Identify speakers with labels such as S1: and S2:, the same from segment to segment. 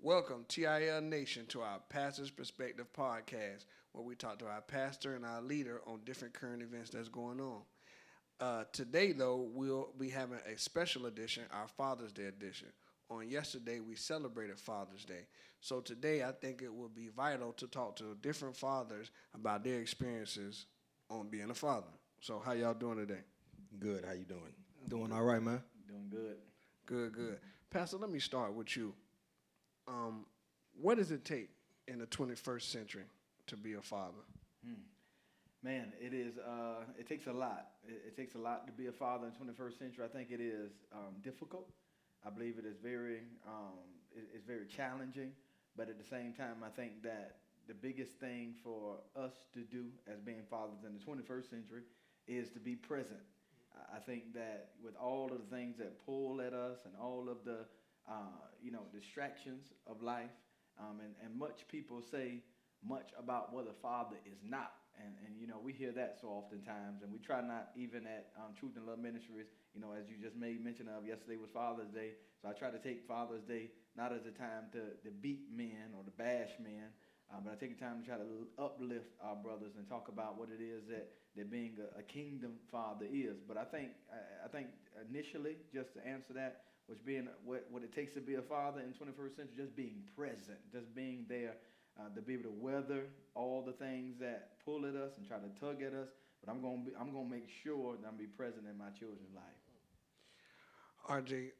S1: Welcome, TIL Nation, to our Pastor's Perspective podcast, where we talk to our pastor and our leader on different current events that's going on. Today, though, we'll be having a special edition, our Father's Day edition. On yesterday, we celebrated Father's Day. So today, I think it will be vital to talk to different fathers about their experiences on being a father. So how y'all doing today?
S2: Good. How you doing?
S3: Doing all right, man.
S4: Doing good.
S1: Good, good. Pastor, let me start with you. What does it take in the 21st century to be a father?
S4: Man, it is. It takes a lot. It takes a lot to be a father in the 21st century. I think it is difficult. I believe it is very, it's very challenging. But at the same time, I think that the biggest thing for us to do as being fathers in the 21st century is to be present. I think that with all of the things that pull at us and all of the, distractions of life, and much people say much about what a father is not. And we hear that so oftentimes, and we try not even at Truth and Love Ministries, as you just made mention of, yesterday was Father's Day, so I try to take Father's Day not as a time to beat men or to bash men, but I take the time to try to uplift our brothers and talk about what it is that being a kingdom father is. But I think initially, just to answer that, which being what it takes to be a father in the 21st century, just being present, just being there to be able to weather all the things that pull at us and try to tug at us. But I'm gonna make sure that I'm be present in my children's life.
S1: RJ,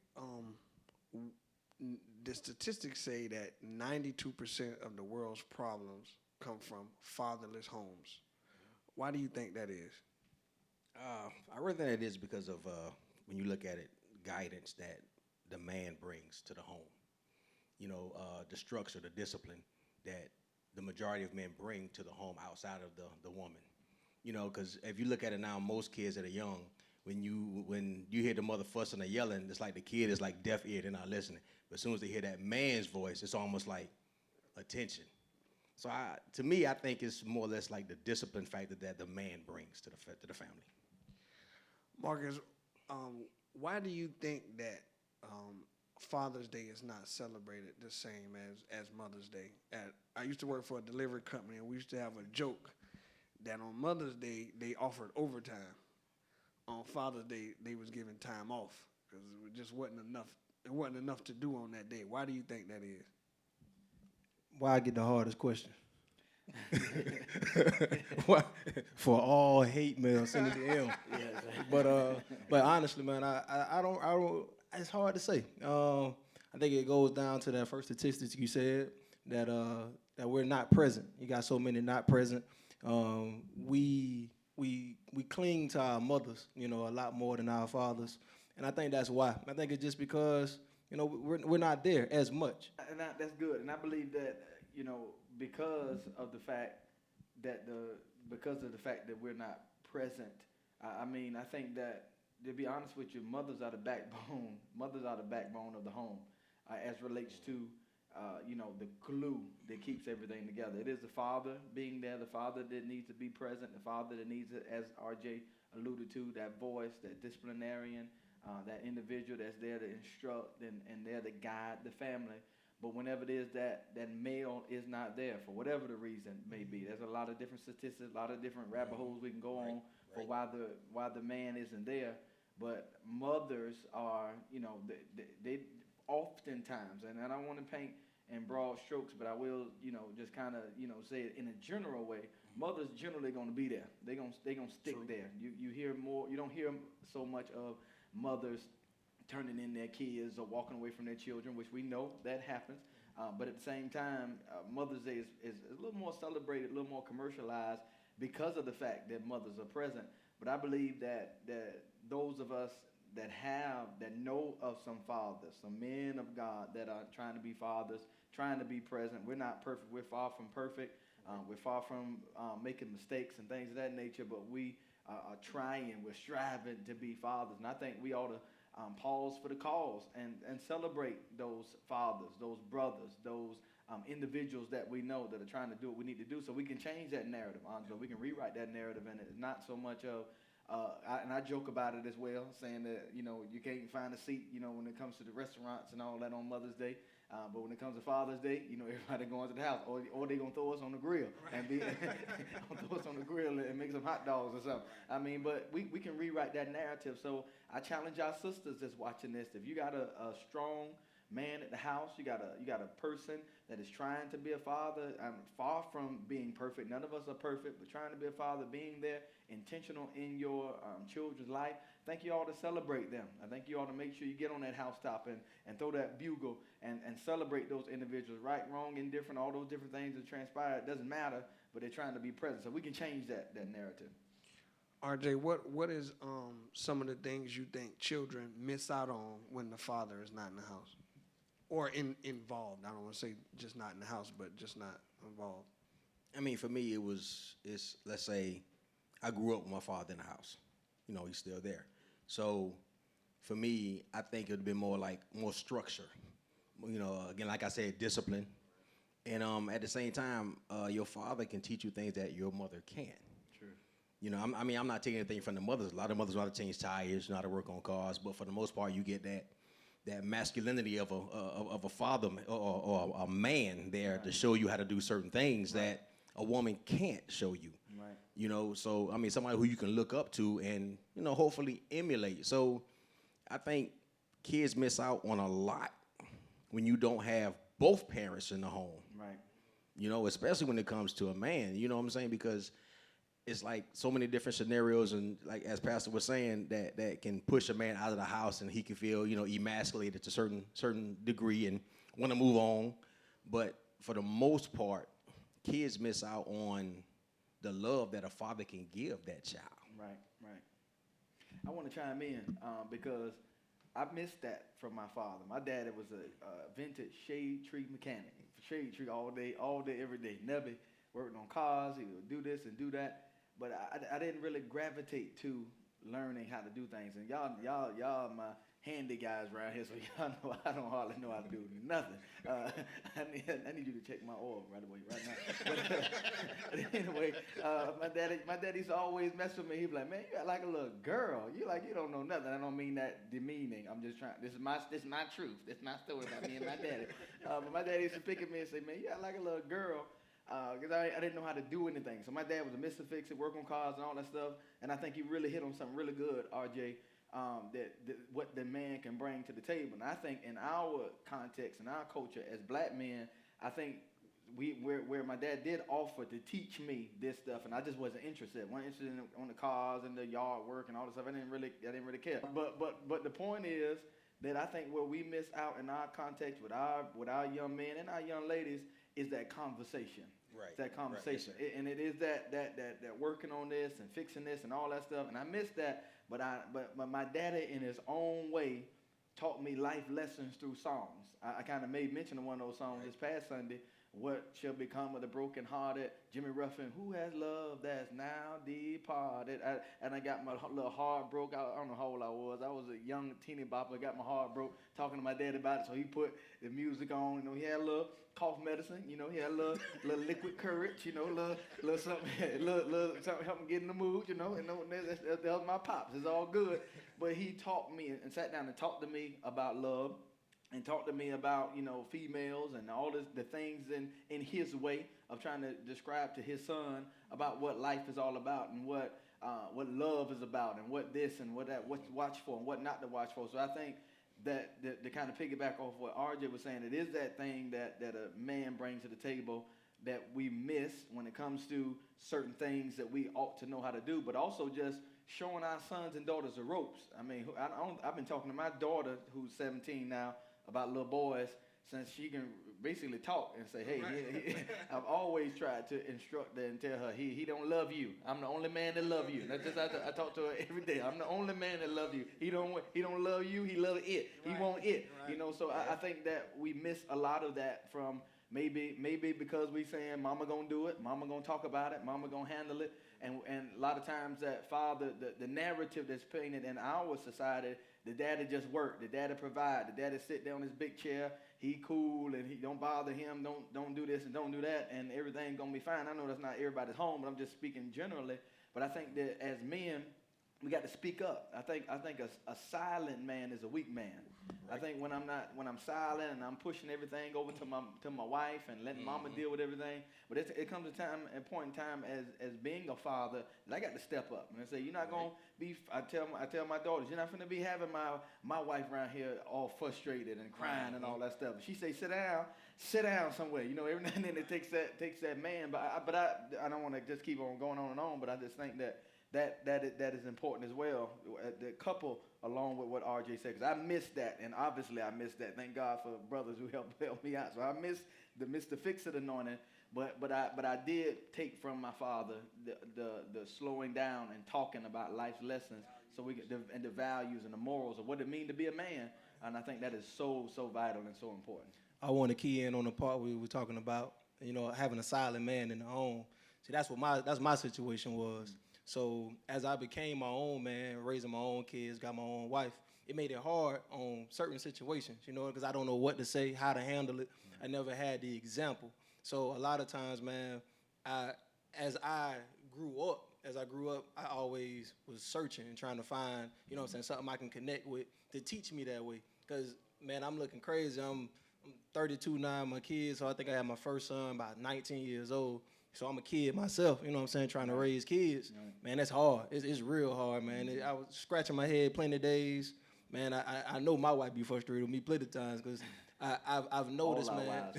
S1: the statistics say that 92% of the world's problems come from fatherless homes. Why do you think that is?
S2: I really think it is because of when you look at it, guidance that the man brings to the home. The structure, the discipline that the majority of men bring to the home outside of the woman. Because if you look at it now, most kids that are young, when you hear the mother fussing or yelling, it's like the kid is like deaf ear, they're not listening. But as soon as they hear that man's voice, it's almost like attention. So to me, I think it's more or less like the discipline factor that the man brings to the family.
S1: Marcus, why do you think that Father's Day is not celebrated the same as Mother's Day? I used to work for a delivery company, and we used to have a joke that on Mother's Day they offered overtime. On Father's Day they was giving time off because it just wasn't enough. It wasn't enough to do on that day. Why do you think that is?
S3: Why I get the hardest question? For all hate mail, send it to him.
S4: Yes.
S3: But honestly, man, I don't. It's hard to say. I think it goes down to that first statistics you said that we're not present. You got so many not present. We cling to our mothers, a lot more than our fathers, and I think that's why. I think it's just because we're not there as much.
S4: And that's good. And I believe that because of the fact that we're not present. I think that, to be honest with you, mothers are the backbone. Mothers are the backbone of the home, as relates to the glue that keeps everything together. It is the father being there, the father that needs to be present, the father that needs it, as RJ alluded to, that voice, that disciplinarian, that individual that's there to instruct and there to guide the family. But whenever it is that male is not there, for whatever the reason may be, there's a lot of different statistics, a lot of different rabbit holes we can go on for why the man isn't there. But mothers are, they oftentimes, and I don't want to paint in broad strokes, but I will, just kind of, say it in a general way. Mothers generally going to be there. They gonna stick
S1: True.
S4: there. You hear more. You don't hear so much of mothers turning in their kids or walking away from their children, which we know that happens. But at the same time, Mother's Day is a little more celebrated, a little more commercialized because of the fact that mothers are present. But I believe that those of us that know of some fathers, some men of God that are trying to be fathers, trying to be present. We're not perfect. We're far from perfect. We're far from making mistakes and things of that nature, but we are trying, we're striving to be fathers. And I think we ought to pause for the cause and celebrate those fathers, those brothers, those individuals that we know that are trying to do what we need to do, so we can change that narrative, Angelo. We can rewrite that narrative, and it's not so much of, and I joke about it as well, saying that, you can't find a seat, when it comes to the restaurants and all that on Mother's Day. But when it comes to Father's Day, everybody going to the house, or they gonna throw us on the grill and throw us on the grill and make some hot dogs or something. But we can rewrite that narrative. So I challenge our sisters that's watching this. If you got a strong man at the house, you got a person that is trying to be a father. I'm far from being perfect. None of us are perfect, but trying to be a father, being there, intentional in your children's life. I think you ought to celebrate them. I think you ought to make sure you get on that housetop and throw that bugle and celebrate those individuals. Right, wrong, indifferent, all those different things that transpire. It doesn't matter, but they're trying to be present. So we can change that narrative.
S1: RJ, what is some of the things you think children miss out on when the father is not in the house? Or involved. I don't want to say just not in the house, but just not involved.
S2: I mean, for me, it's let's say I grew up with my father in the house. He's still there. So for me, I think it would be more structure. Again, like I said, discipline. And at the same time, your father can teach you things that your mother can't.
S4: True.
S2: I'm not taking anything from the mothers. A lot of mothers know how to change tires, know how to work on cars, but for the most part, you get that masculinity of a father or a man there to show you how to do certain things that a woman can't show you.
S4: Right.
S2: So somebody who you can look up to and hopefully emulate. So I think kids miss out on a lot when you don't have both parents in the home.
S4: Right.
S2: Especially when it comes to a man. You know what I'm saying? Because it's like so many different scenarios, and like as Pastor was saying, that can push a man out of the house, and he can feel emasculated to a certain degree and want to move on. But for the most part, kids miss out on the love that a father can give that child.
S4: Right. I want to chime in because I missed that from my father. My dad was a vintage shade tree mechanic. Shade tree all day, every day. Never worked on cars. He would do this and do that. But I didn't really gravitate to learning how to do things. And y'all my handy guys around here, so y'all know I don't hardly know how to do nothing. I need you to check my oil right now. But anyway, my dad used to always mess with me. He'd be like, "Man, you act like a little girl. You don't know nothing." I don't mean that demeaning. I'm just trying. This is my truth. This is my story about me and my daddy. But my dad used to pick at me and say, "Man, you act like a little girl." Because I didn't know how to do anything. So my dad was a Mr. Fix-It, work on cars and all that stuff. And I think he really hit on something really good, RJ, that what the man can bring to the table. And I think in our context, in our culture as black men, I think where my dad did offer to teach me this stuff, and I just wasn't interested. Wasn't interested on the cars and the yard work and all this stuff. I didn't really care. But the point is that I think where we miss out in our context with our young men and our young ladies is that conversation.
S2: Right.
S4: That conversation.
S2: Right.
S4: And it is that working on this and fixing this and all that stuff. And I missed that, but my daddy in his own way taught me life lessons through songs. I kind of made mention of one of those songs this past Sunday. What shall become of the brokenhearted? Jimmy Ruffin, who has love that's now departed? And I got my little heart broke. I don't know how old I was. I was a young teeny bopper. I got my heart broke talking to my dad about it. So he put the music on. He had a little cough medicine. He had a little liquid courage. Little something, little something help him get in the mood. And that was my pops. It's all good. But he taught me and sat down and talked to me about love. And talked to me about, females and all the things in his way of trying to describe to his son about what life is all about and what love is about and what this and what that, what to watch for and what not to watch for. So I think that to kind of piggyback off what RJ was saying, it is that thing that a man brings to the table that we miss when it comes to certain things that we ought to know how to do, but also just showing our sons and daughters the ropes. I mean, I've been talking to my daughter, who's 17 now, about little boys since she can basically talk and say, hey, I've always tried to instruct her and tell her, he don't love you. I'm the only man that love you. That's just I talk to her every day. I'm the only man that love you. He don't love you. He love it. Right. He want it. Right. So I think that we miss a lot of that from maybe because we saying mama gonna do it, mama gonna talk about it, mama gonna handle it. And a lot of times that father, the narrative that's painted in our society, the daddy just work, the daddy provide, the daddy sit down in his big chair, he cool and he don't bother him, don't do this and don't do that, and everything's gonna be fine. I know that's not everybody's home, but I'm just speaking generally. But I think that as men, we got to speak up. I think a silent man is a weak man. Right. I think when I'm silent and I'm pushing everything over to my wife and letting mama deal with everything, but it comes a point in time as being a father that I got to step up and I say, you're not gonna be. I tell my daughters, you're not gonna be having my wife around here all frustrated and crying and all that stuff. She say, sit down somewhere. You know, every now and then it takes that man. But I don't want to just keep on going on and on. But I just think that is important as well. The couple, along with what RJ said, because I missed that, and obviously I missed that. Thank God for brothers who helped me out. So I missed the fix-it anointing, but I did take from my father the slowing down and talking about life's lessons, so we get and the values and the morals of what it means to be a man. And I think that is so vital and so important.
S3: I want to key in on the part we were talking about, having a silent man in the home. See, that's my situation was. So as I became my own man, raising my own kids, got my own wife, it made it hard on certain situations, because I don't know what to say, how to handle it. I never had the example. So a lot of times, man, as I grew up, I always was searching and trying to find, something I can connect with to teach me that way. Because, man, I'm looking crazy. I'm 32 now, my kids, so I think I had my first son about 19 years old. So I'm a kid myself, trying to raise kids. Man, that's hard. It's real hard, man. I was scratching my head plenty of days. Man, I know my wife be frustrated with me plenty of times because I've noticed, man.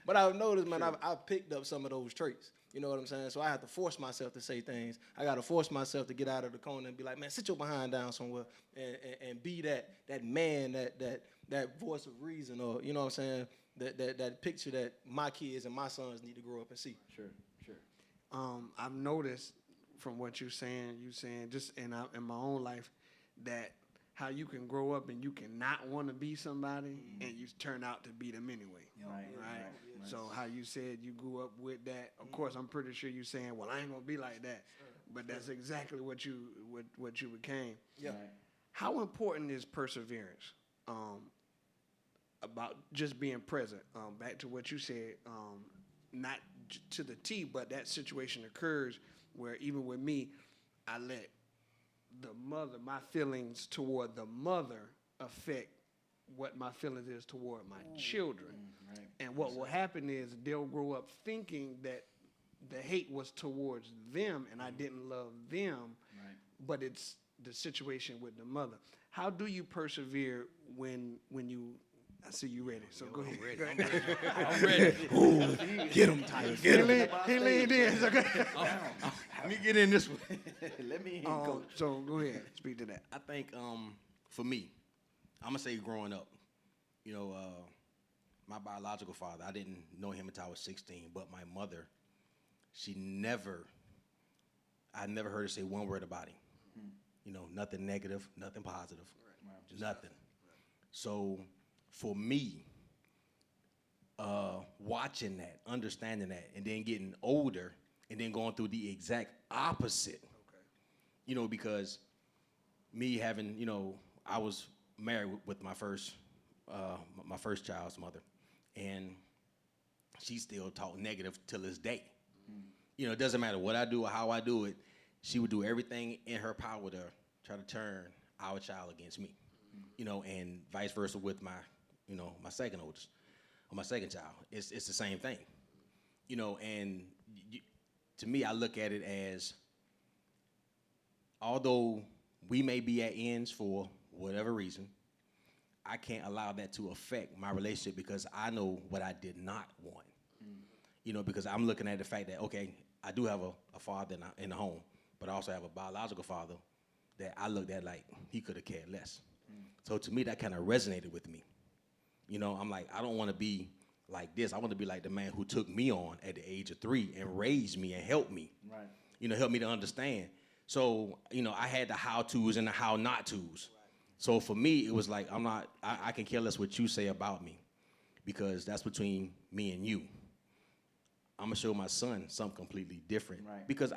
S3: But I've noticed, man, I've picked up some of those traits. You know what I'm saying? So I have to force myself to say things. I got to force myself to get out of the corner and be like, man, sit your behind down somewhere and be that man, that voice of reason, or, you know what I'm saying, that picture that my kids and my sons need to grow up and see.
S4: Sure.
S1: I've noticed from what you're saying just in my own life, that how you can grow up and you can not want to be somebody and you turn out to be them anyway. Right. So how you said you grew up with that. Of course, I'm pretty sure you're saying, well, I ain't gonna be like that. But that's exactly what you became.
S3: Yeah.
S4: Right.
S1: How important is perseverance? About just being present. Back to what you said, not to the T, but that situation occurs where even with me, I let my feelings toward the mother affect what my feelings is toward my children.
S4: Right.
S1: And what will happen is they'll grow up thinking that the hate was towards them and I didn't love them, but it's the situation with the mother. How do you persevere when you? I see you ready, so go ahead.
S2: I'm ready.
S3: Ooh, get him, Tyler. Get him.
S1: He leaned in. So
S2: Let me get in this one.
S4: Let me in, coach.
S1: So go ahead, speak to that.
S2: I think for me, I'm gonna say growing up, my biological father, I didn't know him until I was 16, but my mother, I never heard her say one word about him. Nothing negative, nothing positive, nothing. So for me, watching that, understanding that, and then getting older, and then going through the exact opposite, because me having, I was married with my first child's mother, and she still talk negative till this day. It doesn't matter what I do or how I do it, she would do everything in her power to try to turn our child against me, and vice versa with my, my second oldest, or my second child. It's the same thing, and to me, I look at it as, although we may be at ends for whatever reason, I can't allow that to affect my relationship because I know what I did not want. Because I'm looking at the fact that, okay, I do have a father in the home, but I also have a biological father that I looked at like he could have cared less. So to me, that kind of resonated with me. I'm like, I don't want to be like this. I want to be like the man who took me on at the age of 3 and raised me and helped me. Right. Helped me to understand. So, I had the how-tos and the how-not-tos. Right. So for me, it was like, I can care less what you say about me because that's between me and you. I'm going to show my son something completely different. Right. Because,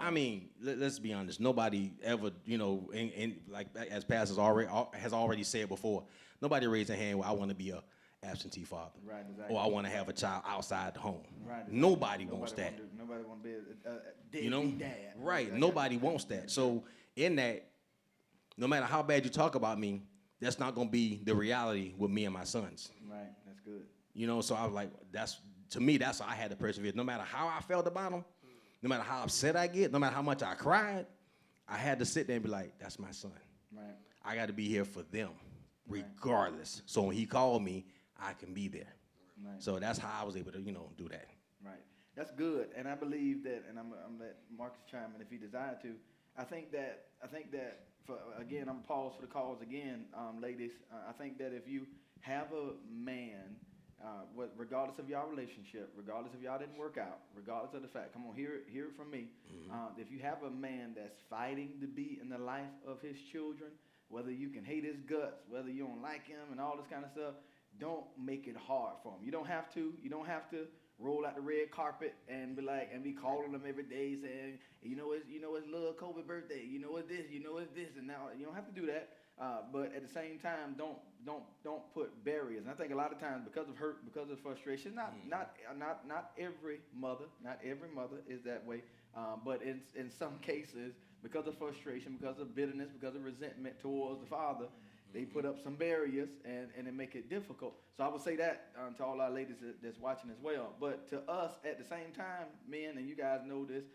S2: let's be honest, nobody ever, and like as Pastor has already said before, nobody raised their hand, well, I want to be a absentee father.
S4: Right, exactly.
S2: Or I want to have a child outside the home.
S4: Right, exactly.
S2: Nobody wants that.
S4: Nobody want to be a deadbeat
S2: You know?
S4: dad.
S2: Right. Nobody wants that. So in that, no matter how bad you talk about me, that's not going to be the reality with me and my sons.
S4: Right, that's good.
S2: You know, so I was like, to me, that's how I had to persevere. No matter how I felt about them, no matter how upset I get, no matter how much I cried, I had to sit there and be like, that's my son.
S4: Right.
S2: I got to be here for them, regardless. So when he called me, I can be there.
S4: Right.
S2: So that's how I was able to, do that.
S4: Right. That's good, and I believe that, and I'm let Marcus chime in if he desired to. I think that for again, I'm pause for the cause again, ladies. I think that if you have a man, regardless of your relationship, regardless if y'all didn't work out, regardless of the fact, come on, hear it from me. If you have a man that's fighting to be in the life of his children, whether you can hate his guts, whether you don't like him, and all this kind of stuff, don't make it hard for him. You don't have to roll out the red carpet and be calling them every day saying, it's little Kobe birthday, it's this, and now you don't have to do that. But at the same time, don't put barriers. And I think a lot of times because of hurt, because of frustration, not every mother is that way. But in some cases, because of frustration, because of bitterness, because of resentment towards the father, they put up some barriers and it make it difficult. So I would say that to all our ladies that's watching as well. But to us, at the same time, men, and you guys know this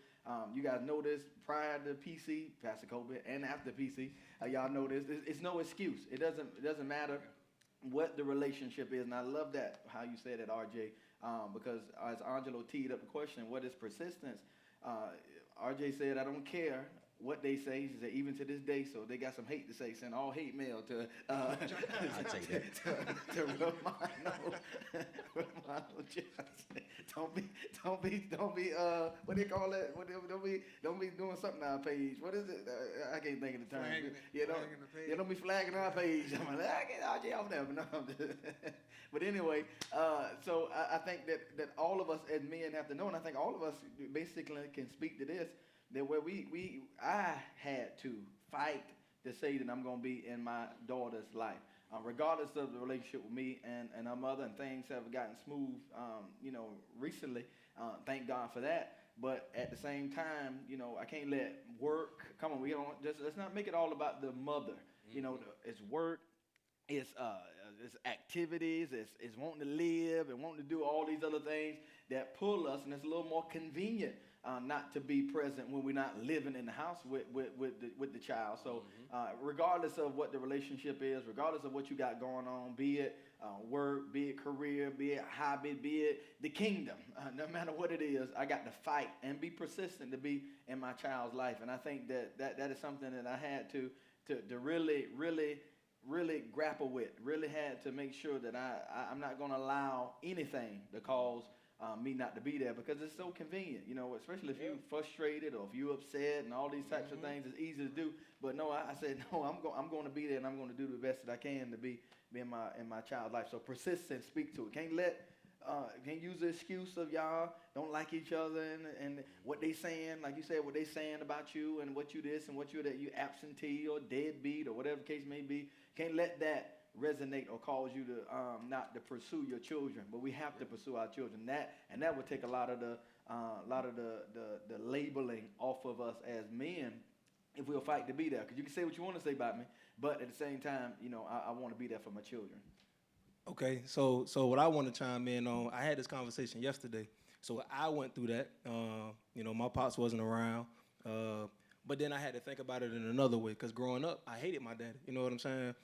S4: prior to PC, Pastor Kobe, and after PC, y'all know this. It's no excuse. It doesn't matter what the relationship is. And I love that, how you said it, RJ, because as Angelo teed up the question, what is persistence? RJ said, I don't care what they say. He said, even to this day, so they got some hate to say. Send all hate mail to
S2: I'll take that.
S4: to Romono Johnson. Don't be what do you call that? Don't be doing something on our page. What is it? I can't think of the term. Don't be flagging our page. I'm like, I get RJ off there, but no. But anyway, so I think that all of us as men have to know, and I think all of us basically can speak to this. That where I had to fight to say that I'm going to be in my daughter's life, regardless of the relationship with me and her mother, and things have gotten smooth, recently. Thank God for that. But at the same time, I can't let work. Come on, let's not make it all about the mother. It's work, it's activities, it's wanting to live and wanting to do all these other things that pull us, and it's a little more convenient. Not to be present when we're not living in the house with the child. So regardless of what the relationship is, regardless of what you got going on, be it work, be it career, be it hobby, be it the kingdom, no matter what it is, I got to fight and be persistent to be in my child's life. And I think that is something that I had to really grapple with, really had to make sure that I'm not going to allow anything to cause me not to be there, because it's so convenient, especially if you're frustrated or if you're upset and all these types of things. It's easy to do, but no, I said no. I'm going to be there, and I'm going to do the best that I can to be in my child's life. So persistence, speak to it. Can't use the excuse of y'all don't like each other and what they saying, like you said, what they saying about you and what you this and what you that, you absentee or deadbeat or whatever the case may be. Can't let that resonate or cause you to not to pursue your children, but we have to pursue our children. That would take a lot of the labeling off of us as men if we'll fight to be there. Because you can say what you want to say about me, but at the same time, I want to be there for my children.
S3: Okay, so what I want to chime in on, I had this conversation yesterday. So I went through that. My pops wasn't around. But then I had to think about it in another way, because growing up, I hated my daddy. You know what I'm saying?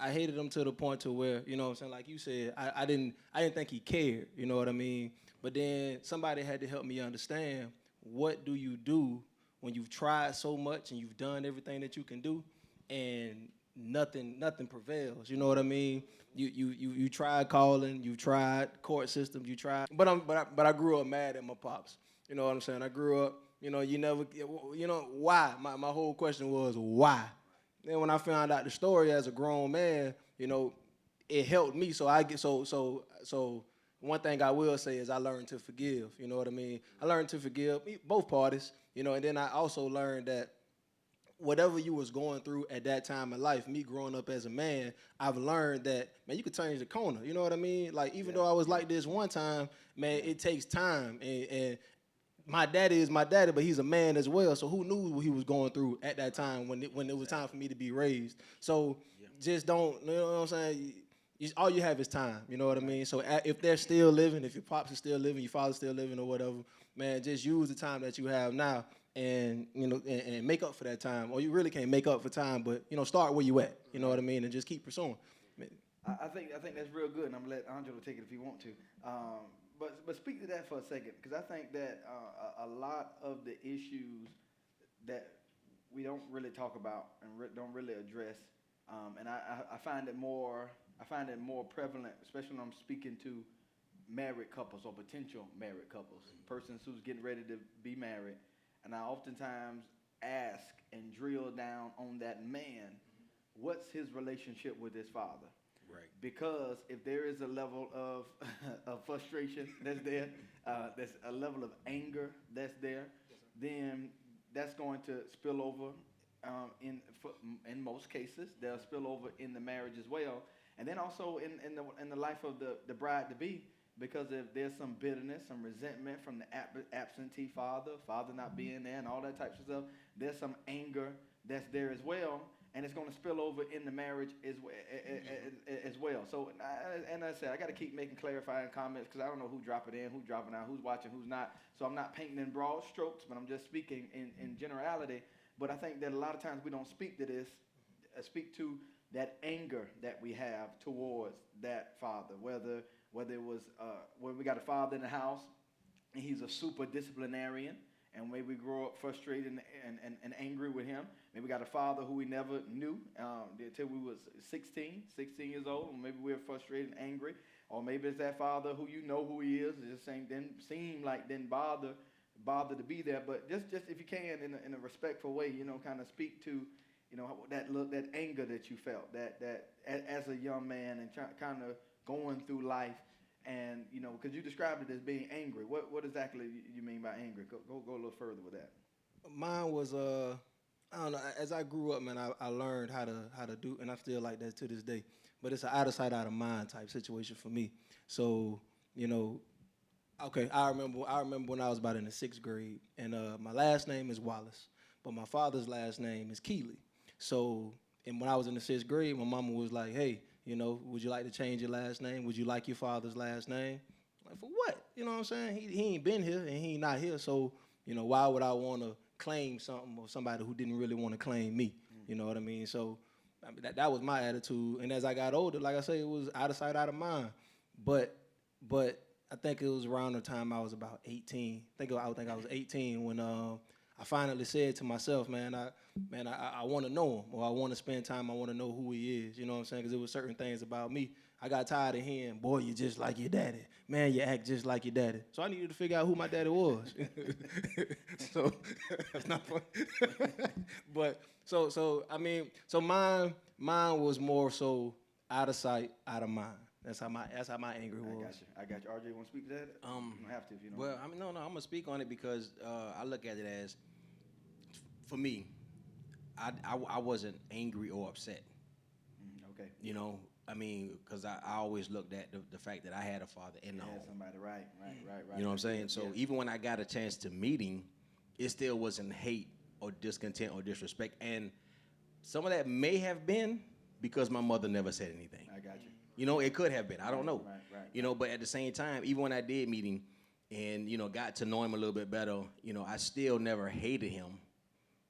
S3: I hated him to the point to where, you know what I'm saying, like you said, I didn't think he cared, you know what I mean? But then somebody had to help me understand, what do you do when you've tried so much and you've done everything that you can do and nothing prevails, you know what I mean? You tried calling, you tried court systems, you tried, but I grew up mad at my pops. You know what I'm saying? I grew up, why? My whole question was, why? Then when I found out the story as a grown man, it helped me. So one thing I will say is I learned to forgive. You know what I mean? I learned to forgive both parties. And then I also learned that whatever you was going through at that time in life, me growing up as a man, I've learned that, man, you could change the corner. You know what I mean? Like, even though I was like this one time, man, it takes time. And my daddy is my daddy, but he's a man as well. So who knew what he was going through at that time when it was time for me to be raised? So just don't, you know what I'm saying? All you have is time, you know what I mean? So if they're still living, if your pops are still living, your father's still living or whatever, man, just use the time that you have now and, you know, and make up for that time. Or you really can't make up for time, but, you know, start where you at, you know what I mean? And just keep pursuing.
S4: I think that's real good, and I'm gonna let Angelo take it if he want to. But speak to that for a second, because I think that a lot of the issues that we don't really talk about and don't really address, and I find it more prevalent, especially when I'm speaking to married couples or potential married couples, persons who's getting ready to be married, and I oftentimes ask and drill down on that man, what's his relationship with his father?
S2: Right.
S4: Because if there is a level of, of frustration that's there, there's a level of anger that's there, then that's going to spill over in most cases. They'll spill over in the marriage as well, and then also in the life of the bride to be. Because if there's some bitterness, some resentment from the absentee father not being there, and all that types of stuff, there's some anger that's there as well. And it's going to spill over in the marriage as well. So, and I said, I got to keep making clarifying comments because I don't know who dropping in, who's dropping out, who's watching, who's not. So I'm not painting in broad strokes, but I'm just speaking in generality. But I think that a lot of times we don't speak to this, speak to that anger that we have towards that father, whether it was when we got a father in the house and he's a super disciplinarian, and maybe we grow up frustrated and angry with him. Maybe we got a father who we never knew until we was 16 years old, and maybe we're frustrated and angry. Or maybe it's that father who you know who he is, it just didn't seem like didn't bother to be there. But just if you can, in a respectful way, you know, kind of speak to, you know, that anger that you felt, that as a young man and kind of going through life. And, you know, because you described it as being angry. What exactly you mean by angry? Go a little further with that.
S3: Mine was I don't know. As I grew up, man, I learned how to do, and I still like that to this day. But it's an out of sight, out of mind type situation for me. So, you know, okay, I remember when I was about in the 6th grade, and my last name is Wallace, but my father's last name is Keeley. So, and when I was in the 6th grade, my mama was like, "Hey, you know, would you like to change your last name? Would you like your father's last name?" Like, for what? You know what I'm saying? He ain't been here and he not here. So, you know, why would I want to claim something or somebody who didn't really want to claim me? You know what I mean? So, I mean, that was my attitude. And as I got older, like I say, it was out of sight, out of mind. But I think it was around the time I was about 18. I think I was 18 when I finally said to myself, man, I want to know him, or I want to spend time. I want to know who he is. You know what I'm saying? Because there were certain things about me. I got tired of hearing, "Boy, you just like your daddy. Man, you act just like your daddy." So I needed to figure out who my daddy was. So that's not funny. But so I mean, so mine was more so out of sight, out of mind. That's how my anger was.
S4: I got you. RJ, you want to speak to that? You don't have to if you don't.
S2: Well, I mean, no, I'm gonna speak on it because I look at it as, for me, I wasn't angry or upset.
S4: Okay.
S2: You know, I mean, because I always looked at the fact that I had a father in the home.
S4: Somebody, right.
S2: You know what I'm saying? So even when I got a chance to meet him, it still wasn't hate or discontent or disrespect. And some of that may have been because my mother never said anything.
S4: I got you.
S2: You know, it could have been. I don't know.
S4: Right.
S2: You know, but at the same time, even when I did meet him and, you know, got to know him a little bit better, you know, I still never hated him.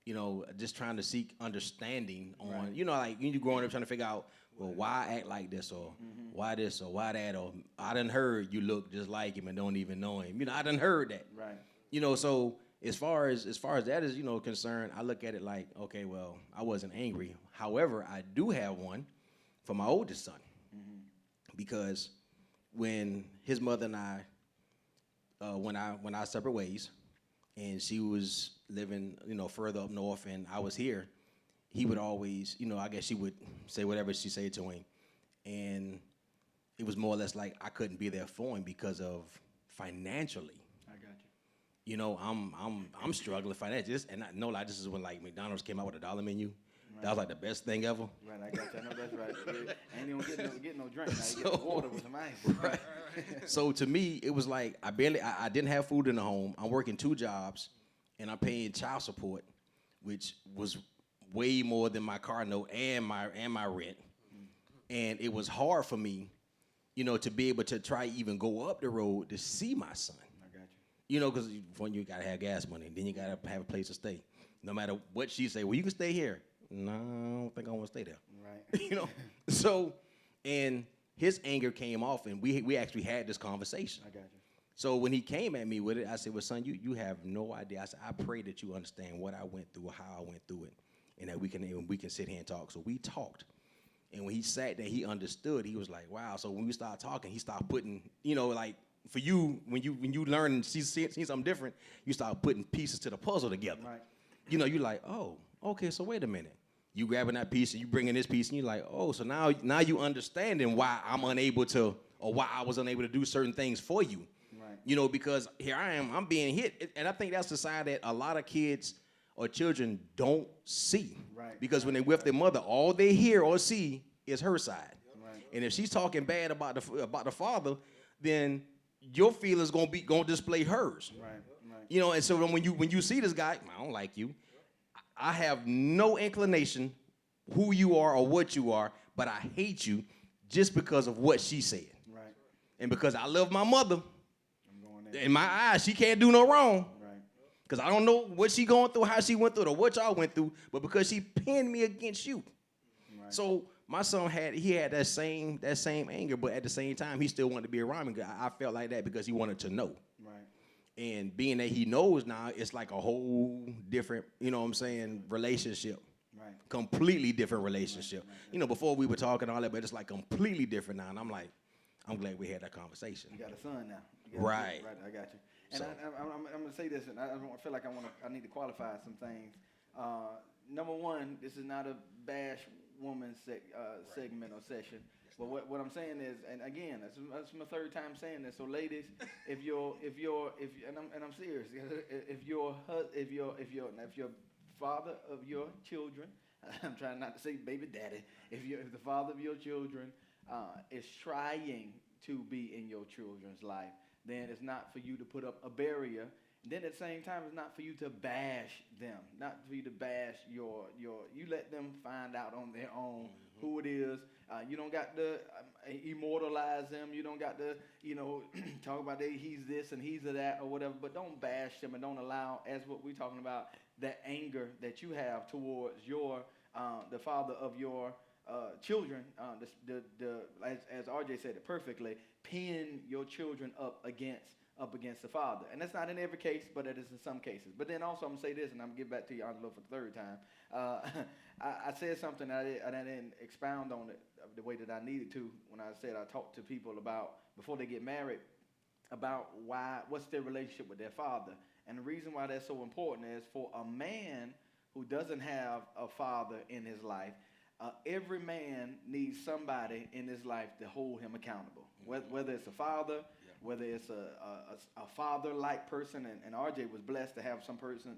S2: You know, just trying to seek understanding on, you know, like you growing up trying to figure out, well, why I act like this, or why this, or why that, or I done heard you look just like him and don't even know him. You know, I done heard that.
S4: Right.
S2: You know, so as far as that is, you know, concerned, I look at it like, okay, well, I wasn't angry. However, I do have one for my oldest son, because when his mother and I went our separate ways, and she was living, you know, further up north, and I was here, he would always, you know, I guess she would say whatever she said to him, and it was more or less like I couldn't be there for him because of financially.
S4: I got you.
S2: I'm struggling financially. And I know, like, this is when like McDonald's came out with $1 menu. Right. That was like the best thing ever.
S4: Right, I got you. I know that's right. Ain't even get no drink now. You get water with some ice.
S2: Right. So to me, it was like I didn't have food in the home. I'm working 2 jobs, and I'm paying child support, which was way more than my car note and my rent. And it was hard for me, to be able to try even go up the road to see my son.
S4: I got you.
S2: Because when you gotta have gas money, then you gotta have a place to stay. No matter what she say, well, you can stay here. No, I don't think I want to stay there.
S4: Right.
S2: So, and his anger came off, and we actually had this conversation.
S4: I got you.
S2: So when he came at me with it, I said, well, son, you have no idea. I said, I pray that you understand what I went through, how I went through it, and that we can sit here and talk. So we talked. And when he sat there, he understood. He was like, wow. So when we started talking, he started putting, like, for you, when you learn and see something different, you start putting pieces to the puzzle together.
S4: Right.
S2: You're like, oh, okay, so wait a minute. You grabbing that piece and you bringing this piece, and you're like, oh, so now you understanding why I'm unable to, or why I was unable to do certain things for you.
S4: Right.
S2: Because here I am, I'm being hit. And I think that's the side that a lot of kids or children don't see.
S4: Right.
S2: Because when they're with their mother, all they hear or see is her side.
S4: Right.
S2: And if she's talking bad about the father, then your feelings gonna display hers.
S4: Right. Right.
S2: And so when you see this guy, I don't like you. I have no inclination who you are or what you are, but I hate you just because of what she said.
S4: Right.
S2: And because I love my mother,
S4: I'm going in.
S2: in my eyes, she can't do no wrong.
S4: Right.
S2: Because I don't know what she going through, how she went through it, or what y'all went through, but because she pinned me against you.
S4: Right.
S2: So my son had that same anger, but at the same time, he still wanted to be around me. I felt like that because he wanted to know.
S4: Right.
S2: And being that he knows now, it's like a whole different, relationship.
S4: Right.
S2: Completely different relationship. Right. Before we were talking all that, but it's like completely different now. And I'm like, I'm glad we had that conversation.
S4: You got a son now.
S2: Right.
S4: Right. I got you. And
S2: So,
S4: I'm going to say this, and I feel like I need to qualify some things. Number one, this is not a bash woman segment or session. But what I'm saying is, and again, that's my third time saying this. So, ladies, if I'm serious, if your father of your children, I'm trying not to say baby daddy, if the father of your children is trying to be in your children's life, then it's not for you to put up a barrier. And then at the same time, it's not for you to bash them, not for you to bash you let them find out on their own who it is. You don't got to immortalize them. You don't got to, talk about he's this and he's that or whatever. But don't bash them and don't allow, as what we're talking about, that anger that you have towards the father of your children. As RJ said it perfectly, pin your children up against the father. And that's not in every case, but it is in some cases. But then also I'm going to say this, and I'm going to get back to you, Angelo, for the third time. I said something, and I didn't expound on it the way that I needed to when I said I talk to people about, before they get married, about what's their relationship with their father. And the reason why that's so important is for a man who doesn't have a father in his life, every man needs somebody in his life to hold him accountable, whether it's a father, whether it's a father-like person, and RJ was blessed to have some person,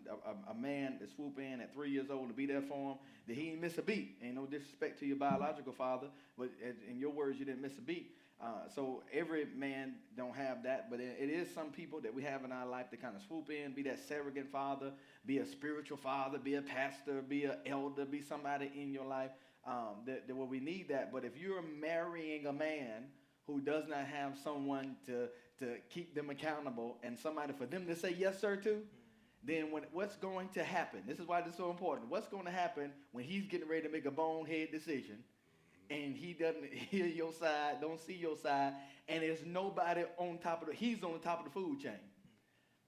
S4: a man that swoop in at 3 years old to be there for him, that he didn't miss a beat. Ain't no disrespect to your biological father, but in your words, you didn't miss a beat. So every man don't have that, but it is some people that we have in our life that kind of swoop in, be that surrogate father, be a spiritual father, be a pastor, be an elder, be somebody in your life that where we need that. But if you're marrying a man who does not have someone to keep them accountable and somebody for them to say yes, sir, to, then what's going to happen? This is why this is so important. What's going to happen when he's getting ready to make a bonehead decision and he doesn't hear your side, don't see your side, and there's nobody on top of he's on the top of the food chain.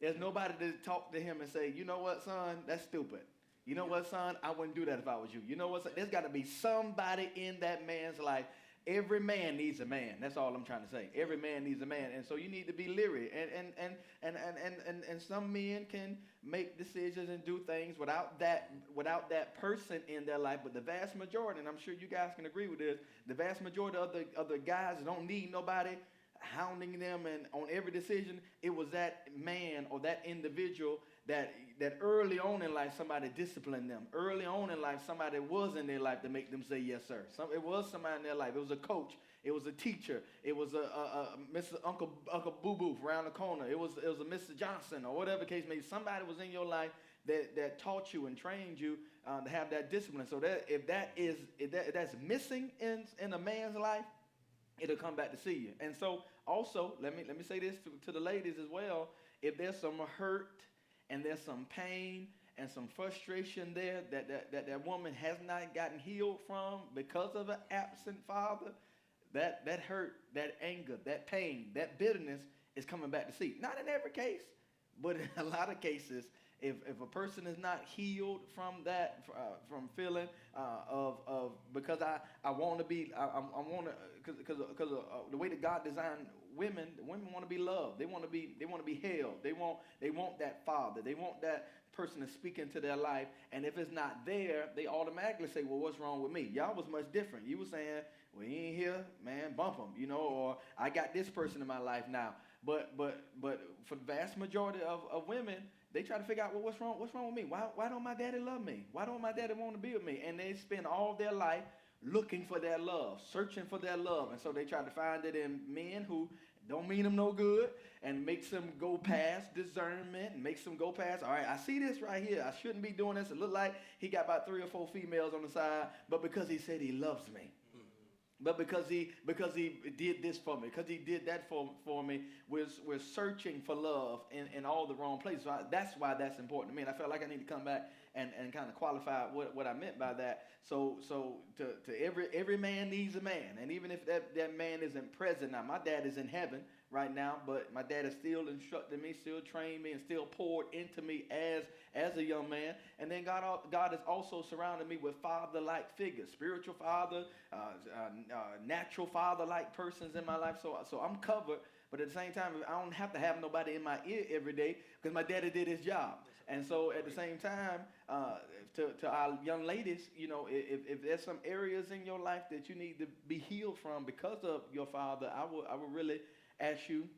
S4: There's nobody to talk to him and say, you know what, son, that's stupid. You know what, son, I wouldn't do that if I was you. You know what, son? There's got to be somebody in that man's life. Every man needs a man. That's all I'm trying to say. Every man needs a man, and so you need to be leery. And some men can make decisions and do things without that person in their life. But the vast majority, and I'm sure you guys can agree with this, the vast majority of the guys don't need nobody hounding them and on every decision. It was that man or that individual that early on in life somebody disciplined them. Early on in life somebody was in their life to make them say yes sir. It was somebody in their life. It was a coach. It was a teacher. It was a Mr. Uncle Boo Boo around the corner. It was a Mr. Johnson or whatever the case may be. Somebody was in your life that taught you and trained you to have that discipline. So that if that's missing in a man's life, it'll come back to see you. And so also let me say this to the ladies as well. If there's some hurt and there's some pain and some frustration there that woman has not gotten healed from because of an absent father, that hurt, that anger, that pain, that bitterness is coming back to see. Not in every case, but in a lot of cases, if a person is not healed from that, from feeling because I want to be, I want to, because the way that God designed women want to be loved. They want to be held. They want that father. They want that person to speak into their life. And if it's not there, they automatically say, well, what's wrong with me? Y'all was much different. You were saying, well, he ain't here, man, bump him, or I got this person in my life now. But for the vast majority of women, they try to figure out, well, what's wrong with me? Why don't my daddy love me? Why don't my daddy want to be with me? And they spend all their life looking for their love, searching for their love. And so they try to find it in men who don't mean them no good and makes them go past discernment and makes them go past, all right, I see this right here. I shouldn't be doing this. It look like he got about 3 or 4 females on the side, but because he said he loves me. But because he did this for me, because he did that for me, we're searching for love in all the wrong places. So that's why that's important to me. And I felt like I need to come back and kind of qualify what I meant by that. So to every man needs a man. And even if that man isn't present now, my dad is in heaven right now, but my dad is still instructing me, still trained me, and still poured into me as a young man. And then God has also surrounded me with father-like figures, spiritual father, natural father-like persons in my life. So I'm covered, but at the same time, I don't have to have nobody in my ear every day because my daddy did his job. And so at the same time, to our young ladies, if there's some areas in your life that you need to be healed from because of your father, I would really ask you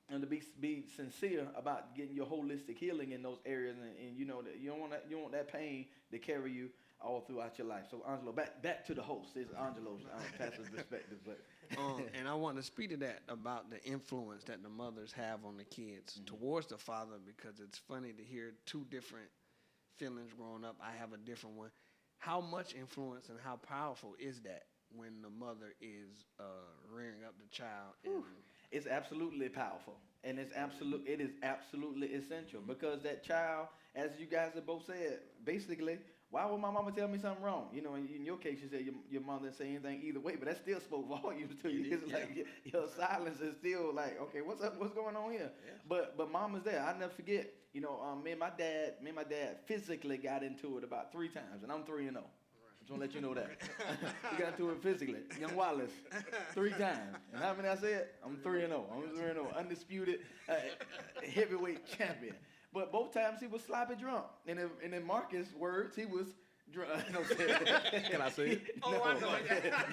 S4: and to be sincere about getting your holistic healing in those areas, and you know that you don't want that pain to carry you all throughout your life. So Angelo, back to the host. It's Angelo's pastor's perspective, but
S1: and I want to speak to that about the influence that the mothers have on the kids towards the father, because it's funny to hear 2 different feelings growing up. I have a different one. How much influence and how powerful is that when the mother is rearing up the child?
S4: It's absolutely powerful, and it is absolutely essential, because that child, as you guys have both said, basically, why would my mama tell me something wrong? In your case, you said your mother didn't say anything either way, but that still spoke volumes to you. It's like your silence is still like, okay, what's up? What's going on here? Yeah. But mama's there. I never forget. Me and my dad physically got into it about 3 times, and I'm 3-0. I just want to let you know that. We got into it physically. Young Wallace, 3 times. And how many I said? I'm 3-0. I'm 3-0. Undisputed heavyweight champion. But both times he was sloppy drunk. And in Marcus' words, he was drunk.
S3: Can I say it?
S1: Oh, I know. Yeah.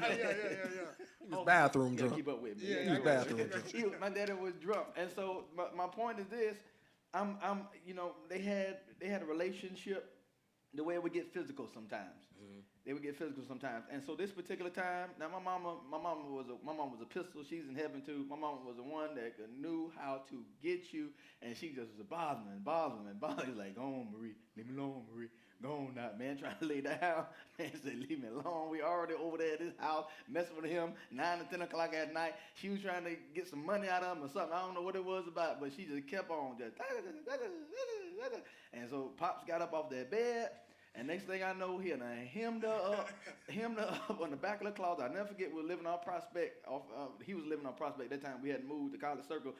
S3: He was bathroom drunk.
S4: Keep up with me.
S3: Yeah, he was bathroom drunk.
S4: My daddy was drunk. And so my point is this. They had a relationship the way it would get physical sometimes. They would get physical sometimes. And so this particular time, now my mama was a pistol. She's in heaven too. My mama was the one that knew how to get you, and she just was bothering. Like, go on, Marie. Leave me alone, Marie. Go on now, man. Trying to lay down. Man said, leave me alone. We already over there at his house, messing with him 9 to 10 o'clock at night. She was trying to get some money out of him or something. I don't know what it was about, but she just kept on just. And so Pops got up off that bed. And next thing I know, he hemmed her up on the back of the closet. I'll never forget, we were living on Prospect. He was living on Prospect. That time we had moved to College Circle.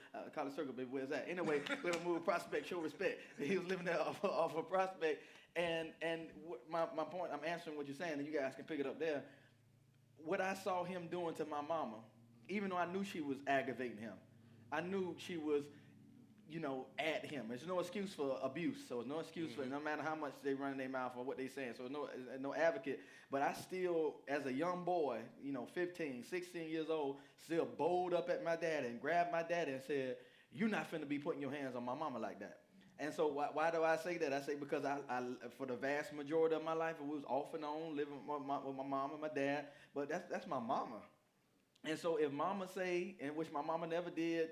S4: Baby, where's that? Anyway, we had moved Prospect, show respect. He was living there off of Prospect. And my point, I'm answering what you're saying, and you guys can pick it up there. What I saw him doing to my mama, even though I knew she was aggravating him, I knew she was at him. There's no excuse for abuse. So there's no excuse for no matter how much they run their mouth or what they saying. So no advocate. But I still, as a young boy, 15, 16 years old, still bowled up at my daddy and grabbed my daddy and said, "You're not finna be putting your hands on my mama like that." And so why do I say that? I say because I for the vast majority of my life, we was off and on living with my mom and my dad. But that's my mama. And so if mama say, and which my mama never did,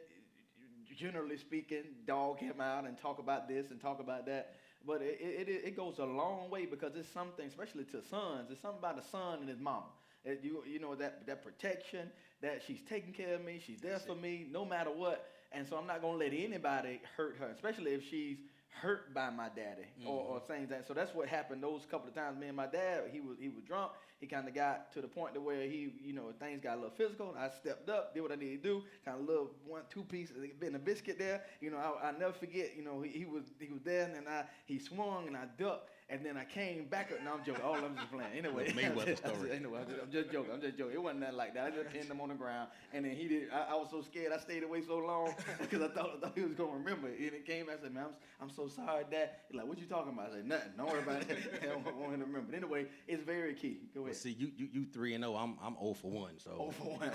S4: generally speaking, dog him out and talk about this and talk about that. But it goes a long way because it's something, especially to sons, it's something about a son and his mama. That protection, that she's taking care of me, she's there for me no matter what. And so I'm not going to let anybody hurt her, especially if she's hurt by my daddy or things that. So that's what happened those couple of times. Me and my dad, he was drunk. He kind of got to the point to where things got a little physical. And I stepped up, did what I needed to do. Kind of little 1-2 pieces, been a biscuit there. I never forget. He was there, and then he swung and I ducked. And then I came back up. No, I'm joking. I'm just playing. Anyway,
S2: Mayweather story.
S4: Anyway, I'm just joking. It wasn't nothing like that. I just pinned him on the ground, and then he did. I was so scared. I stayed away so long because I thought he was gonna remember it. And it came. I said, "Man, I'm so sorry, Dad." He's like, "What you talking about?" I said, "Nothing. Don't worry about it. I don't want him to remember." But anyway, it's very key. Go ahead.
S2: Well, see, you 3-0. I'm 0 for 1. So
S4: 0 for 1.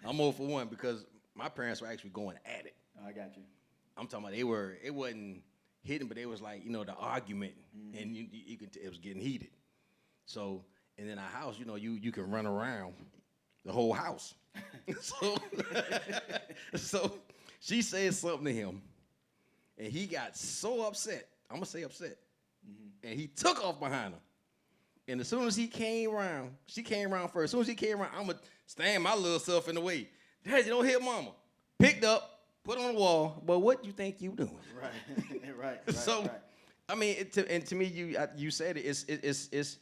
S2: I'm 0 for 1 because my parents were actually going at it.
S4: Oh, I got you.
S2: I'm talking about it wasn't hitting, but it was like, the argument, and you can it was getting heated. So, and in our house, you can run around the whole house. So she said something to him, and he got so upset. I'm gonna say upset, and he took off behind her. And as soon as he came around, she came around first. As soon as he came around, I'm gonna stand my little self in the way. Dad, you don't hit mama. Picked up. Put on the wall, but what you think you doing?
S4: Right, right.
S2: So,
S4: right.
S2: I mean, to me, you said it. It's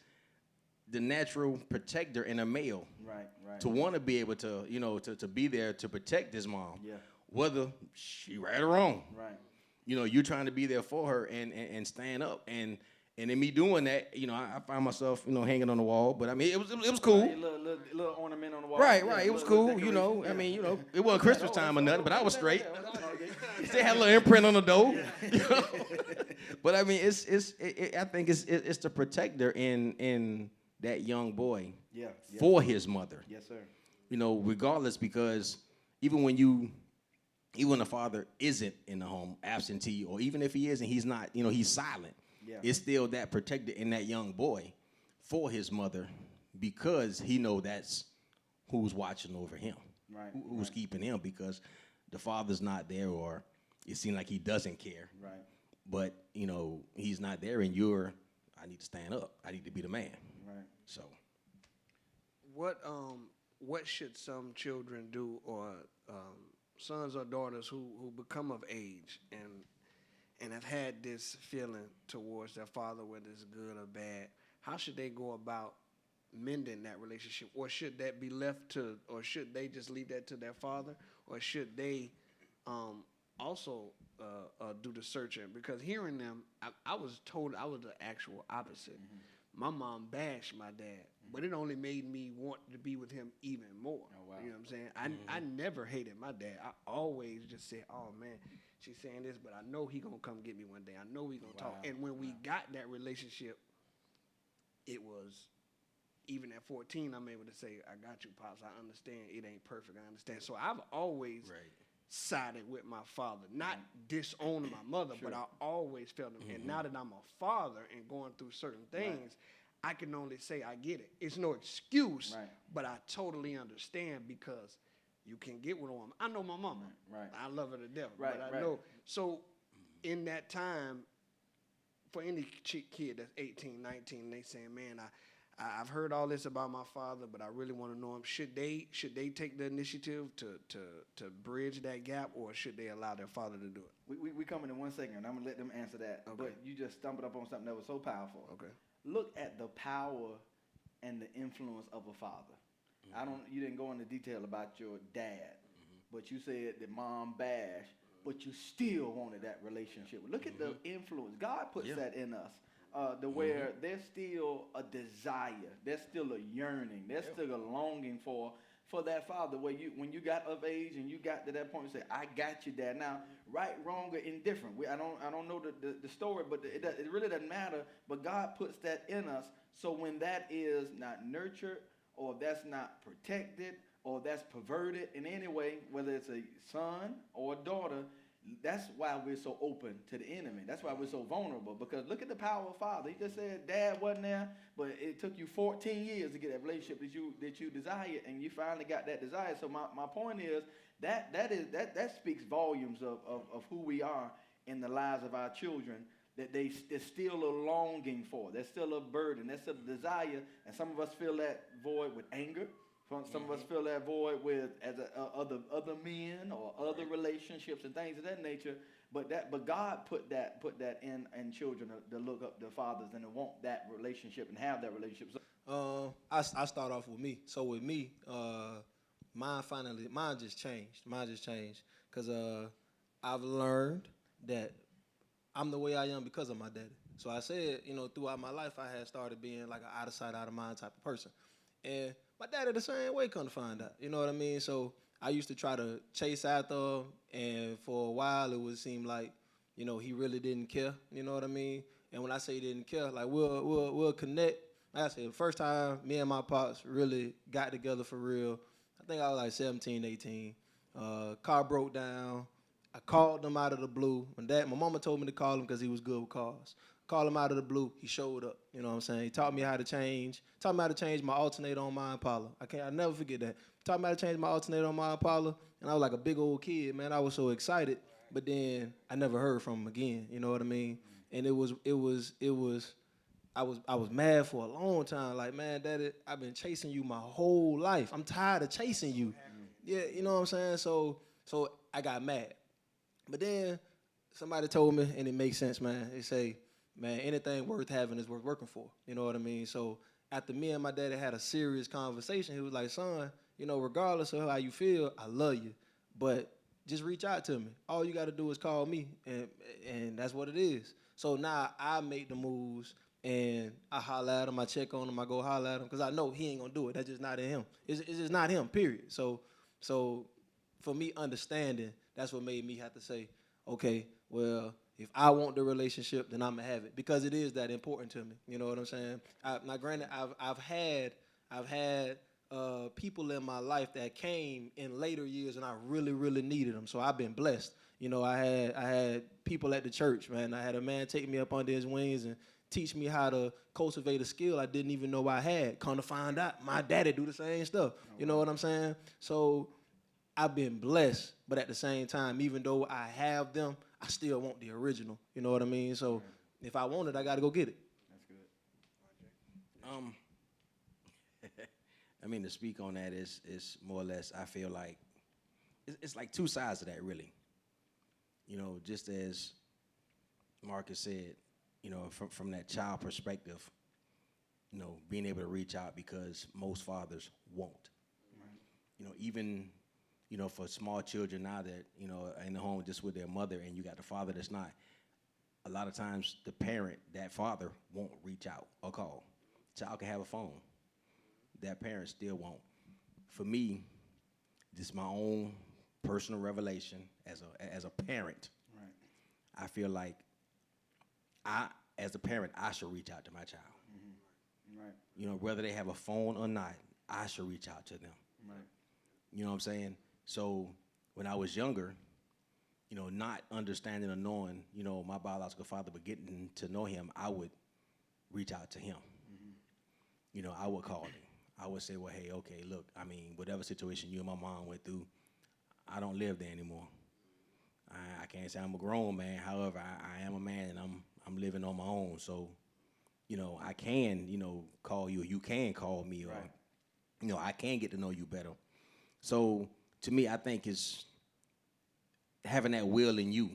S2: the natural protector in a male.
S4: Right.
S2: To want to be able to, to be there to protect his mom.
S4: Yeah.
S2: Whether she right or wrong.
S4: Right.
S2: You're trying to be there for her and stand up and in me doing that, I find myself, hanging on the wall. But I mean, it was cool.
S4: A little ornament on the wall.
S2: Right.
S4: Yeah,
S2: It was cool.
S4: Yeah.
S2: I mean, it wasn't Christmas time or nothing, but I was straight. Still had a little imprint on the door. But I mean, I think it's the protector in that young boy.
S4: Yeah.
S2: For his mother.
S4: Yes, sir.
S2: Regardless, because even when the father isn't in the home, absentee, or even if he is and he's not, he's silent.
S4: Yeah.
S2: It's still that protector in that young boy for his mother because he know that's who's watching over him,
S4: right?
S2: Who's keeping him because the father's not there or it seems like he doesn't care.
S4: Right.
S2: But, he's not there and I need to stand up. I need to be the man.
S4: Right.
S2: So.
S1: What should some children do or sons or daughters who become of age and have had this feeling towards their father, whether it's good or bad, how should they go about mending that relationship? Or should that be left to, or should they just leave that to their father? Or should they also do the searching? Because hearing them, I was told I was the actual opposite. My mom bashed my dad, but it only made me want to be with him even more.
S4: Oh, wow.
S1: You know what I'm saying? I never hated my dad. I always just said, oh, man, she's saying this, but I know he going to come get me one day. I know we going to talk. And when we got that relationship, it was, even at 14, I'm able to say, I got you, Pops. I understand it ain't perfect. I understand. So I've always sided with my father, not disowning my mother, but I always felt him. And now that I'm a father and going through certain things, I can only say I get it. It's no excuse, but I totally understand because you can get with a woman. I know my mama. I love her to death. But I know. So in that time, for any kid that's 18, 19, they saying, man, I've heard all this about my father, but I really want to know him. Should they take the initiative to bridge that gap, or should they allow their father to do it?
S4: We coming in 1 second, and I'm going to let them answer that. Okay. But you just stumbled up on something that was so powerful.
S1: Okay.
S4: Look at the power and the influence of a father. You didn't go into detail about your dad, but you said that mom bashed, but you still wanted that relationship. Look at the influence. God puts that in us. Where there's still a desire, there's still a yearning, there's still a longing for for that father, where when you got of age and you got to that point, you say, "I got you, Dad." Now, right, wrong, or indifferent. I don't know the story, but it really doesn't matter. But God puts that in us, so when that is not nurtured, or that's not protected, or that's perverted in any way, whether it's a son or a daughter, that's why we're so open to the enemy. That's why we're so vulnerable. Because look at the power of father. He just said Dad wasn't there, but it took you 14 years to get that relationship that you desired, and you finally got that desire. So my point is that speaks volumes of who we are in the lives of our children. That there's still a longing for. There's still a burden. There's still a desire, and some of us fill that void with anger. Some of us fill that void with other men or other relationships and things of that nature. But God put that in children to look up their fathers and to want that relationship and have that relationship. So,
S3: I start off with me. So with me, mine just changed. Because I've learned that I'm the way I am because of my daddy. So I said, throughout my life, I had started being like an out of sight, out of mind type of person. And my daddy the same way, come to find out. You know what I mean? So I used to try to chase after him, and for a while it would seem like, he really didn't care. You know what I mean? And when I say didn't care, like we'll connect. Like I said, the first time me and my pops really got together for real, I think I was like 17, 18. Car broke down. I called him out of the blue. My mama told me to call him because he was good with cars. Called him out of the blue. He showed up. You know what I'm saying? He taught me how to change my alternator on my Impala. I'll never forget that. Taught me how to change my alternator on my Impala, and I was like a big old kid, man. I was so excited, but then I never heard from him again. You know what I mean? And I was mad for a long time. Like, man, Daddy, I've been chasing you my whole life. I'm tired of chasing you. Yeah, you know what I'm saying? So I got mad. But then somebody told me, and it makes sense, man. They say, man, anything worth having is worth working for. You know what I mean? So after me and my daddy had a serious conversation, he was like, son, regardless of how you feel, I love you. But just reach out to me. All you got to do is call me, and that's what it is. So now I make the moves, and I holler at him, I check on him, I go holler at him, because I know he ain't going to do it. That's just not in him. It's just not him, period. So for me understanding, that's what made me have to say, okay, well, if I want the relationship, then I'm gonna have it, because it is that important to me. You know what I'm saying? Now, granted, I've had people in my life that came in later years, and I really, really needed them. So I've been blessed. I had people at the church, man. I had a man take me up under his wings and teach me how to cultivate a skill I didn't even know I had. Come to find out, my daddy do the same stuff. You know what I'm saying? So I've been blessed, but at the same time, even though I have them, I still want the original. You know what I mean? So if I want it, I got to go get it.
S4: That's good.
S2: I mean, to speak on that is more or less, I feel like it's like two sides of that, really. Just as Marcus said, from that child perspective, being able to reach out, because most fathers won't. Right. Even for small children now that, in the home just with their mother, and you got the father that's not, a lot of times the parent, that father, won't reach out or call. Child can have a phone. That parent still won't. For me, just my own personal revelation as a parent,
S4: Right.
S2: I feel like as a parent, I should reach out to my child.
S4: Mm-hmm. Right.
S2: Whether they have a phone or not, I should reach out to them.
S4: Right.
S2: You know what I'm saying? So when I was younger, not understanding or knowing, my biological father, but getting to know him, I would reach out to him. Mm-hmm. I would call him. I would say, well, hey, okay, look, I mean, whatever situation you and my mom went through, I don't live there anymore. I can't say I'm a grown man. However, I am a man, and I'm living on my own. So, I can, call you, or you can call me, or,
S4: right.
S2: I can get to know you better. So to me, I think it's having that will in you,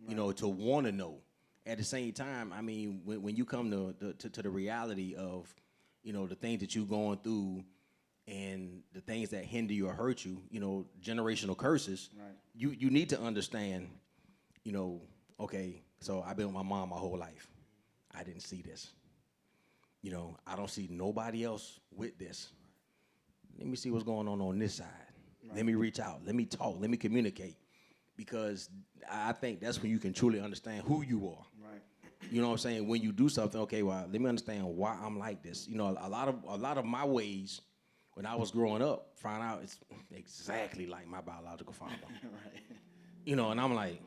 S4: Right.
S2: to want to know. At the same time, I mean, when you come to the reality of, the things that you're going through and the things that hinder you or hurt you, generational curses,
S4: Right.
S2: you need to understand, okay, so I've been with my mom my whole life. I didn't see this. I don't see nobody else with this. let me see what's going on this side.
S4: Right.
S2: Let me reach out. Let me talk. Let me communicate. Because I think that's when you can truly understand who you are.
S4: Right.
S2: You know what I'm saying? When you do something, okay, well, let me understand why I'm like this. You know, a lot of my ways when I was growing up, find out it's exactly like my biological father.
S4: Right.
S2: You know, and I'm like,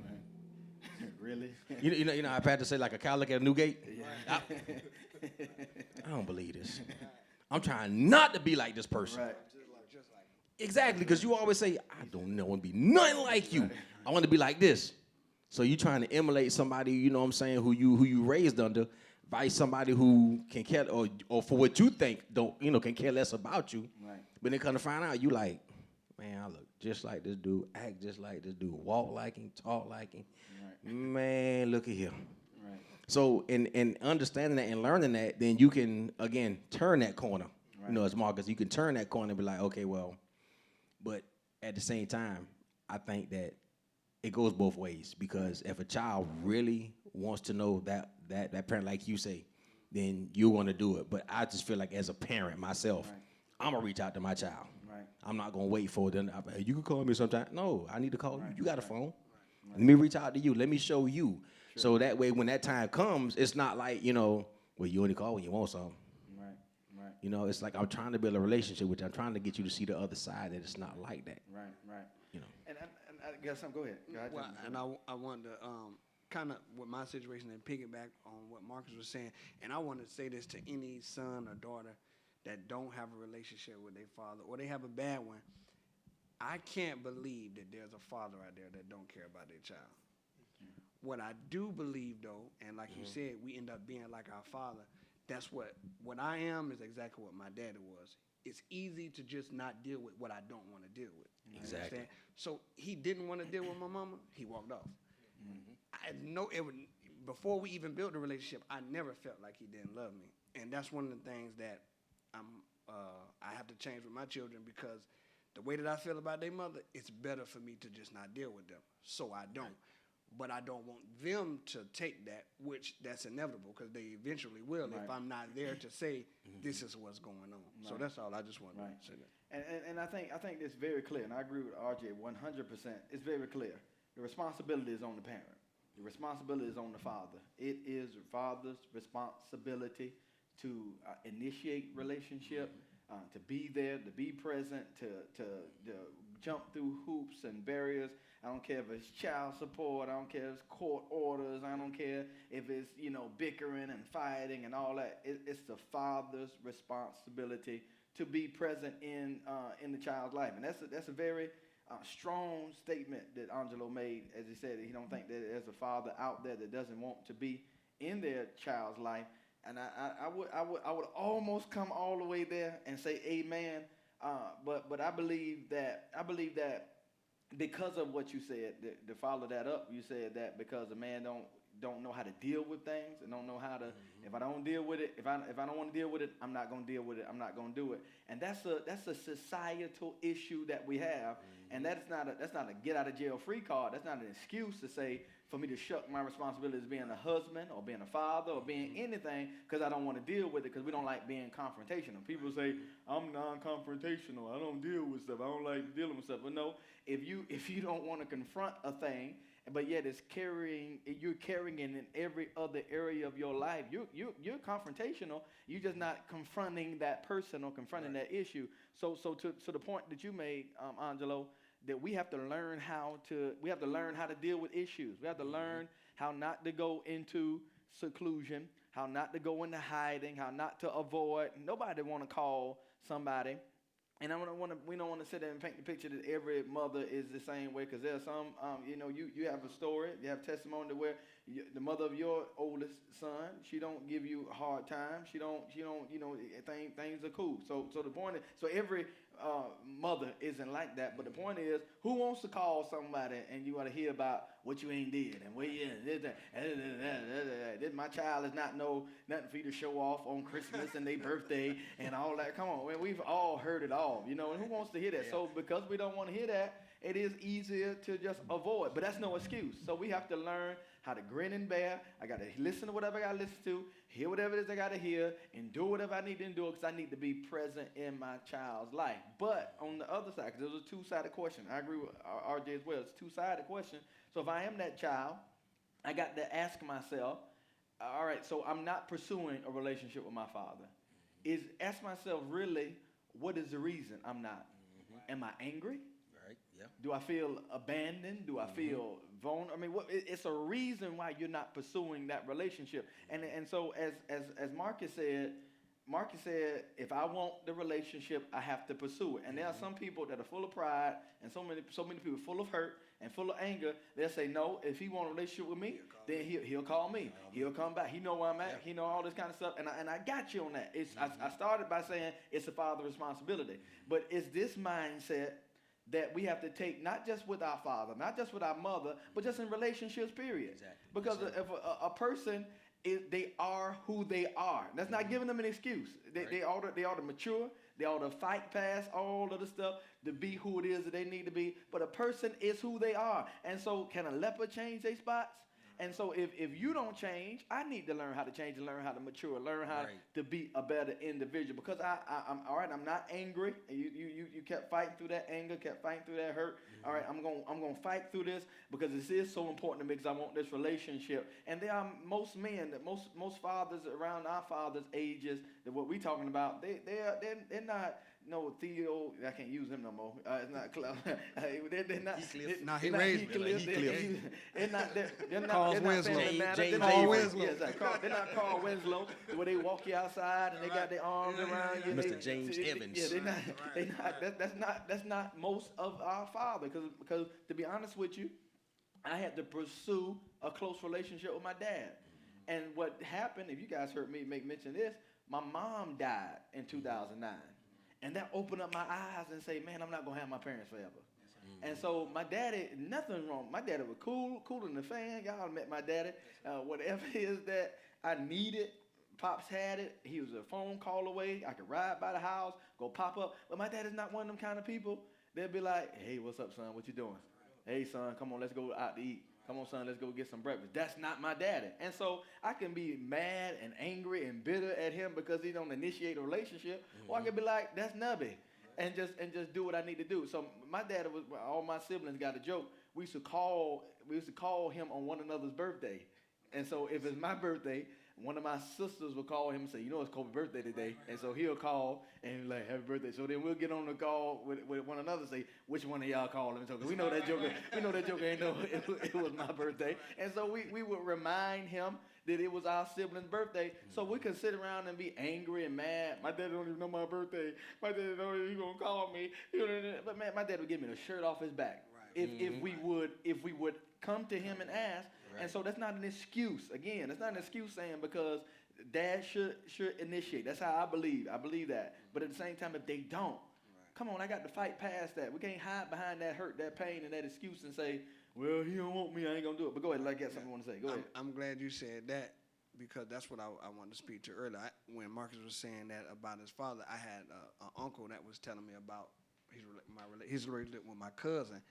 S4: Really?
S2: you know, I've had to say like a cow look at a new gate. I don't believe this. I'm trying not to be like this person.
S4: Right.
S2: Exactly, because you always say, I don't want to be nothing like you. I want to be like this. So you trying to emulate somebody, you know what I'm saying, who you raised under, by somebody who can care, or for what you think can care less about you.
S4: Right.
S2: But then come to find out, you like, man, I look just like this dude, act just like this dude, walk like him, talk like him.
S4: Right.
S2: Man, look at him.
S4: Right.
S2: So in understanding that and learning that, then you can, again, turn that corner.
S4: Right.
S2: You know, as Marcus, you can turn that corner and be like, okay, well, but at the same time, I think that it goes both ways, because if a child really wants to know that parent, like you say, then you want to do it. But I just feel like as a parent myself,
S4: Right.
S2: I'm gonna reach out to my child.
S4: Right.
S2: I'm not gonna wait for them. Hey, you can call me sometime. No, I need to call
S4: Right.
S2: you. You got a
S4: Right.
S2: phone. Let me reach out to you. Let me show you.
S4: Sure.
S2: So that way, when that time comes, it's not like, well, you only call when you want something.
S4: Right. Right.
S2: You know, it's like I'm trying to build a relationship with you. I'm trying to get you to see the other side, that it's not like that.
S4: Right. Right.
S2: You know.
S4: And I guess go ahead. Go ahead.
S1: Well, and I wanted to kind of with my situation and piggyback on what Marcus was saying, and I want to say this to any son or daughter that don't have a relationship with their father, or they have a bad one. I can't believe that there's a father out there that don't care about their child. What I do believe, though, and like you said, we end up being like our father. That's what I am is exactly what my daddy was. It's easy to just not deal with what I don't want to deal with. You
S2: Exactly.
S1: understand? So he didn't want to deal with my mama. He walked off. I know it would, before we even built the relationship, I never felt like he didn't love me, and that's one of the things that I have to change with my children, because the way that I feel about their mother, it's better for me to just not deal with them. So I don't. But I don't want them to take that, which that's inevitable, because they eventually will if I'm not there to say this is what's going on.
S4: Right.
S1: So that's all. I just want
S4: Right.
S1: to say that.
S4: And I think it's very clear, and I agree with RJ 100%. It's very clear. The responsibility is on the parent. The responsibility is on the father. It is the father's responsibility to initiate relationship, to be there, to be present, to jump through hoops and barriers. I don't care if it's child support. I don't care if it's court orders. I don't care if it's bickering and fighting and all that. It's the father's responsibility to be present in the child's life, and that's a very strong statement that Angelo made, as he said, that he don't think that there's a father out there that doesn't want to be in their child's life. And I would almost come all the way there and say amen. But I believe that because of what you said, to follow that up, you said that because a man don't know how to deal with things and don't know how to. If I don't deal with it, if I don't want to deal with it, I'm not going to deal with it. I'm not going to do it. And that's a societal issue that we have. And that's not a get out of jail free card. That's not an excuse to say for me to shuck my responsibilities being a husband or being a father or being anything, because I don't want to deal with it, because we don't like being confrontational. People say I'm non-confrontational. I don't deal with stuff. I don't like dealing with stuff. But no, if you don't want to confront a thing, but yet you're carrying it in every other area of your life, you're confrontational. You're just not confronting that person or confronting that issue. So to the point that you made, Angelo, that we have to learn how to deal with issues. We have to learn how not to go into seclusion, how not to go into hiding, how not to avoid. Nobody want to call somebody. And we don't want to sit there and paint the picture that every mother is the same way, because there are some, you have a story, you have testimony where the mother of your oldest son, she don't give you a hard time. She don't, things are cool. So the point is, so every mother isn't like that. But the point is, who wants to call somebody and you want to hear about what you ain't did and where you in? My child is not nothing for you to show off on Christmas and their birthday and all that. Come on, man, we've all heard it all, and who wants to hear that? Yeah. So because we don't want to hear that, it is easier to just avoid, but that's no excuse. So we have to learn how to grin and bear. I got to listen to whatever I got to listen to, hear whatever it is I got to hear, and do whatever I need to do because I need to be present in my child's life. But on the other side, because it was a two-sided question. I agree with RJ as well. It's a two-sided question. So if I am that child, I got to ask myself, all right, so I'm not pursuing a relationship with my father. Ask myself, really, what is the reason I'm not? Am I angry?
S2: Right. Yeah.
S4: Do I feel abandoned? Do I feel vulnerable? I mean, it's a reason why you're not pursuing that relationship. And so as Marcus said, if I want the relationship, I have to pursue it. And there are some people that are full of pride, and so many people full of hurt and full of anger. They'll say, no, if he want a relationship with me, then he'll call me. He'll come back. He know where I'm at. He know all this kind of stuff. And I got you on that. I started by saying it's a father's responsibility. But it's this mindset that we have to take not just with our father, not just with our mother, but just in relationships, period.
S2: Exactly.
S4: Because if a person they are who they are. That's not giving them an excuse. They ought to mature. They ought to fight past all of the stuff to be who it is that they need to be. But a person is who they are. And so can a leopard change their spots? And so if you don't change, I need to learn how to change and learn how to mature, learn how to be a better individual. Because I'm all right, I'm not angry. You kept fighting through that anger, kept fighting through that hurt. All right, I'm gonna fight through this because this is so important to me because I want this relationship. And there are most men, most fathers around our fathers' ages that what we're talking about, they're not. No, Theo, I can't use him no more. It's not clever. They're not.
S1: Nah, he raised me.
S4: They're not
S1: Carl Winslow.
S4: Carl Winslow. They're not Carl Winslow, where they walk you outside and they got their arms around you.
S2: Mr. James Evans.
S4: Yeah, they're not. That's not most of our fathers. Because to be honest with you, I had to pursue a close relationship with my dad. And what happened, if you guys heard me make mention of this, my mom died in 2009. And that opened up my eyes and say, man, I'm not going to have my parents forever. And so my daddy, nothing wrong. My daddy was cool in the fan. Y'all met my daddy. Whatever it is that I needed, Pops had it. He was a phone call away. I could ride by the house, go pop up. But my daddy's not one of them kind of people. They'll be like, hey, what's up, son? What you doing? Hey, son, come on, let's go out to eat. Come on, son, let's go get some breakfast. That's not my daddy. And so I can be mad and angry and bitter at him because he don't initiate a relationship. Or I can be like, that's nubby. And just do what I need to do. So my dad was, all my siblings got a joke. We used to call him on one another's birthday. And so if it's my birthday, one of my sisters will call him and say, you know, it's Kobe's birthday today. And so he'll call and be like, happy birthday. So then we'll get on the call with one another and say, which one of y'all called him? So we know that joker ain't know it was my birthday. And so we would remind him that it was our sibling's birthday. So we could sit around and be angry and mad. My dad don't even know my birthday. My dad don't even gonna call me. But man, my dad would give me the shirt off his back. Right. If we would come to him and ask. Right. And so that's not an excuse. Again, that's not an excuse saying because dad should initiate. That's how I believe. I believe that. But at the same time, if they don't, come on, I got to fight past that. We can't hide behind that hurt, that pain, and that excuse and say, well, he don't want me, I ain't going to do it. But go ahead, I got something you want to say. Go ahead.
S1: I'm glad you said that because that's what I wanted to speak to earlier. When Marcus was saying that about his father, I had an uncle that was telling me about his relationship with my cousin.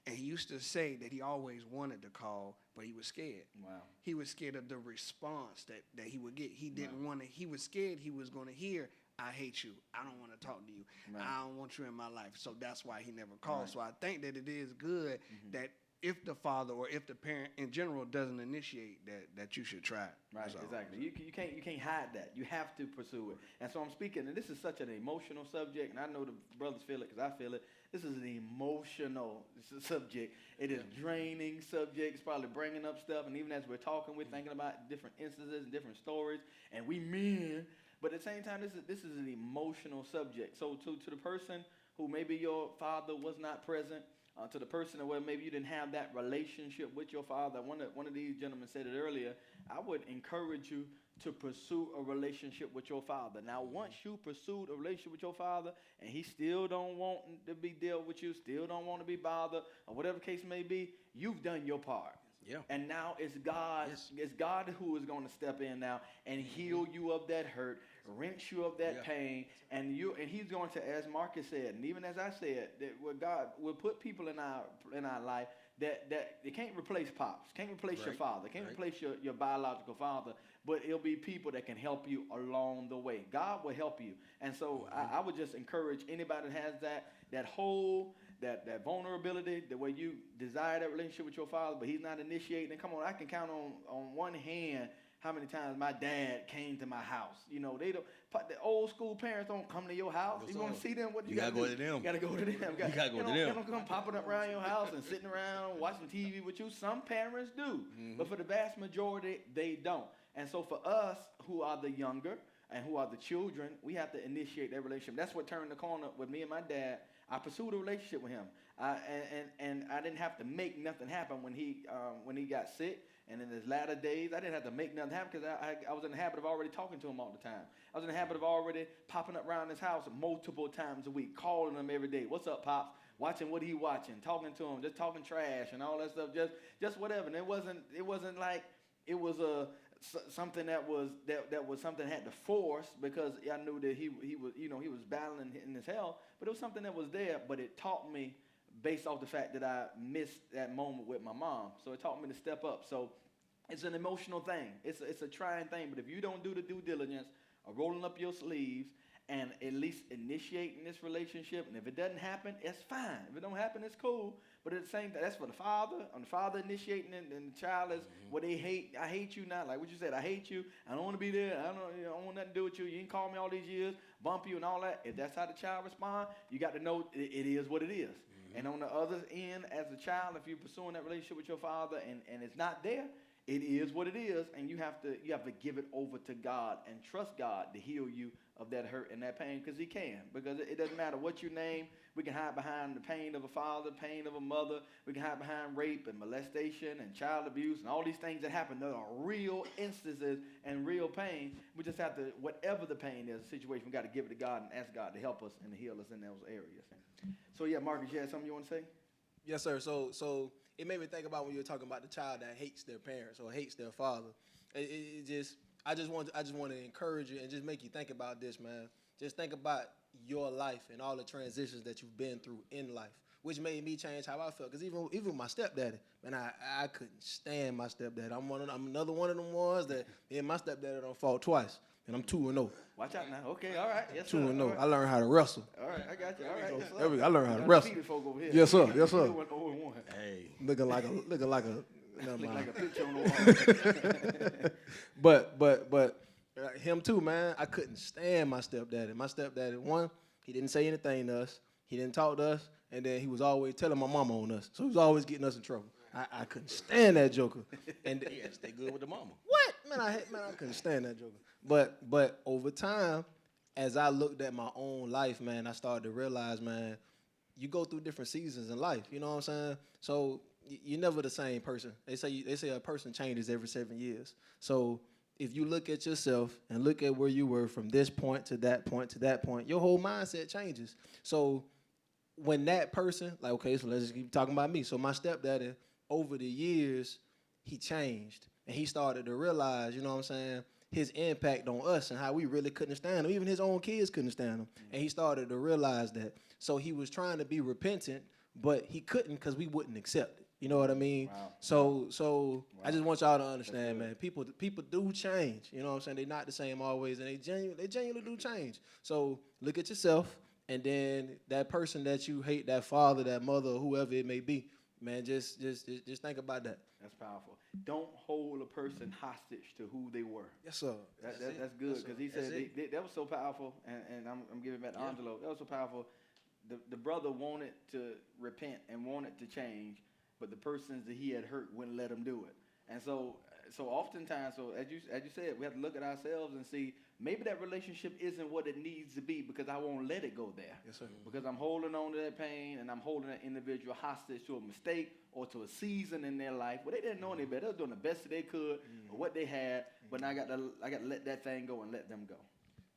S1: And he used to say that he always wanted to call, but he was scared.
S4: Wow.
S1: He was scared of the response that he would get. He didn't want to. He was scared he was going to hear, I hate you. I don't want to talk to you. Right. I don't want you in my life. So that's why he never called. Right. So I think that it is good that if the father or if the parent in general doesn't initiate that you should try.
S4: Right, so, exactly. You can't hide that. You have to pursue it. And so I'm speaking, and this is such an emotional subject, and I know the brothers feel it because I feel it. This is an emotional subject. It is draining subject. It's probably bringing up stuff, and even as we're talking, we're thinking about different instances and different stories, and we men. But at the same time, this is an emotional subject. So to the person who maybe your father was not present, to the person where maybe you didn't have that relationship with your father, one of these gentlemen said it earlier, I would encourage you to pursue a relationship with your father. Now, once you pursued a relationship with your father and he still don't want to be dealt with you, still don't want to be bothered, or whatever case may be, you've done your part.
S2: Yeah.
S4: And now it's God.
S2: Yes.
S4: It's God who is going to step in now and heal you of that hurt, rinse you of that pain, and He's going to, as Marcus said, and even as I said, that what God will put people in our life that they can't replace pops, can't replace your father, can't replace your biological father, but it'll be people that can help you along the way. God will help you, and so I would just encourage anybody that has that whole. That vulnerability, the way you desire that relationship with your father, but he's not initiating. And come on, I can count on one hand how many times my dad came to my house. You know, they don't. The old school parents don't come to your house. You want to see them? What you gotta
S2: go
S4: do?
S2: to them.
S4: You gotta go to them.
S2: You gotta go to them.
S4: They don't come popping up around your house and sitting around watching TV with you. Some parents do, but for the vast majority, they don't. And so for us who are the younger and who are the children, we have to initiate that relationship. That's what turned the corner with me and my dad. I pursued a relationship with him, and I didn't have to make nothing happen when he got sick. And in his latter days, I didn't have to make nothing happen because I was in the habit of already talking to him all the time. I was in the habit of already popping up around his house multiple times a week, calling him every day. What's up, Pops? Watching what he watching, talking to him, just talking trash and all that stuff, just whatever. And it wasn't like it was something that was something I had to force because I knew that he was battling in his health, but it was something that was there. But it taught me based off the fact that I missed that moment with my mom, so it taught me to step up. So it's an emotional thing. It's a trying thing. But if you don't do the due diligence of rolling up your sleeves and at least initiating this relationship, and if it doesn't happen, it's fine. If it don't happen, it's cool. But at the same time, that's for the father. On the father initiating, and the child is what they hate. I hate you now. Like what you said, I hate you. I don't want to be there. I don't want nothing to do with you. You didn't call me all these years, bump you and all that. If that's how the child responds, you got to know it is what it is. And on the other end, as a child, if you're pursuing that relationship with your father and it's not there, it is what it is, and you have to give it over to God and trust God to heal you of that hurt and that pain, because He can. Because it doesn't matter what you name. We can hide behind the pain of a father, pain of a mother. We can hide behind rape and molestation and child abuse and all these things that happen. There are real instances and real pain. We just have to, whatever the pain is, the situation, we got to give it to God and ask God to help us and to heal us in those areas. So yeah, Marcus, you had something you want to say?
S3: Yes, sir. So it made me think about when you were talking about the child that hates their parents or hates their father. I just want to encourage you and just make you think about this, man. Just think about your life and all the transitions that you've been through in life, which made me change how I felt. Because even my stepdaddy, man, I couldn't stand my stepdaddy. I'm another one of them ones that me and my stepdaddy don't fought twice. And I'm 2-0.
S4: Watch out now. Okay, all right. Yes,
S3: 2-0.
S4: Right.
S3: I learned how to wrestle.
S4: All right, I got you. All right. Yes,
S3: I learned how to wrestle. Yes, sir. Yes, sir.
S2: Hey.
S3: Looking like a.
S4: Looking like a picture on the wall.
S3: but him too, man. I couldn't stand my stepdaddy. My stepdaddy, one, he didn't say anything to us. He didn't talk to us, and then he was always telling my mama on us. So he was always getting us in trouble. I couldn't stand that joker. And
S2: He had to stay good with the mama.
S3: what? Man, I couldn't stand that joker. But over time, as I looked at my own life, man, I started to realize, man, you go through different seasons in life. You know what I'm saying? So you're never the same person. They say a person changes every 7 years. So if you look at yourself and look at where you were from this point to that point to that point, your whole mindset changes. So when that person, like, okay, so let's just keep talking about me. So my stepdaddy, over the years, he changed. And he started to realize, you know what I'm saying, his impact on us and how we really couldn't stand him. Even his own kids couldn't stand him. And he started to realize that. So he was trying to be repentant, but he couldn't because we wouldn't accept it. You know what I mean?
S4: Wow.
S3: So I just want y'all to understand, man. People do change. You know what I'm saying? They're not the same always, and they genuinely do change. So look at yourself, and then that person that you hate, that father, that mother, or whoever it may be, man, just think about that.
S4: That's powerful. Don't hold a person hostage to who they were.
S3: Yes, sir.
S4: That's good, because he said that was so powerful, and I'm giving back to Angelo. That was so powerful. The brother wanted to repent and wanted to change, but the persons that he had hurt wouldn't let him do it. And so oftentimes, as you said, we have to look at ourselves and see maybe that relationship isn't what it needs to be because I won't let it go there.
S3: Yes, sir.
S4: Because I'm holding on to that pain and I'm holding that individual hostage to a mistake or to a season in their life where they didn't know any better. They were doing the best that they could with what they had, but now I got to let that thing go and let them go.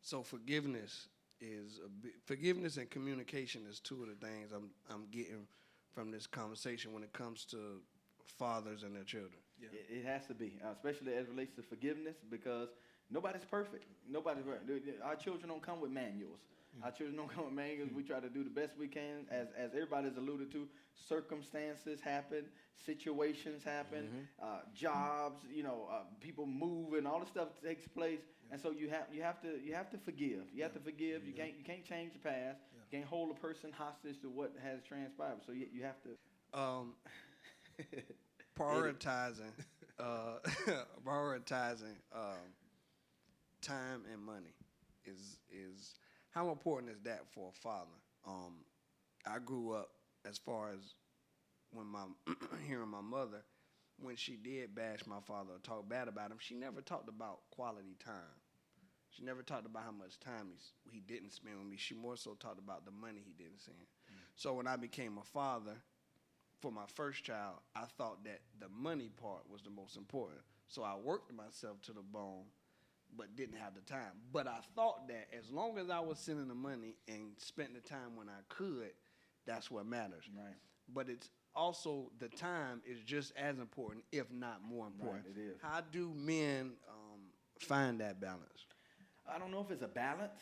S1: So forgiveness and communication is two of the things I'm getting from this conversation when it comes to fathers and their children.
S4: It has to be, especially as it relates to forgiveness, because nobody's perfect. Nobody's perfect. Our children don't come with manuals. Our children don't come with manuals. We try to do the best we can. As everybody's alluded to, circumstances happen, situations happen, jobs, people move, and all this stuff takes place. And so you have to forgive. You have to forgive. You can't change the past. You can't hold a person hostage to what has transpired. So you have to
S1: Prioritizing time and money is how important is that for a father? I grew up, as far as when hearing my mother, when she did bash my father or talk bad about him, she never talked about quality time. She never talked about how much time he didn't spend with me. She more so talked about the money he didn't spend. So when I became a father for my first child, I thought that the money part was the most important. So I worked myself to the bone, but didn't have the time. But I thought that as long as I was sending the money and spent the time when I could, that's what matters.
S4: Right.
S1: But it's also, the time is just as important, if not more important.
S4: Right, it is.
S1: How do men find that balance?
S4: I don't know if it's a balance,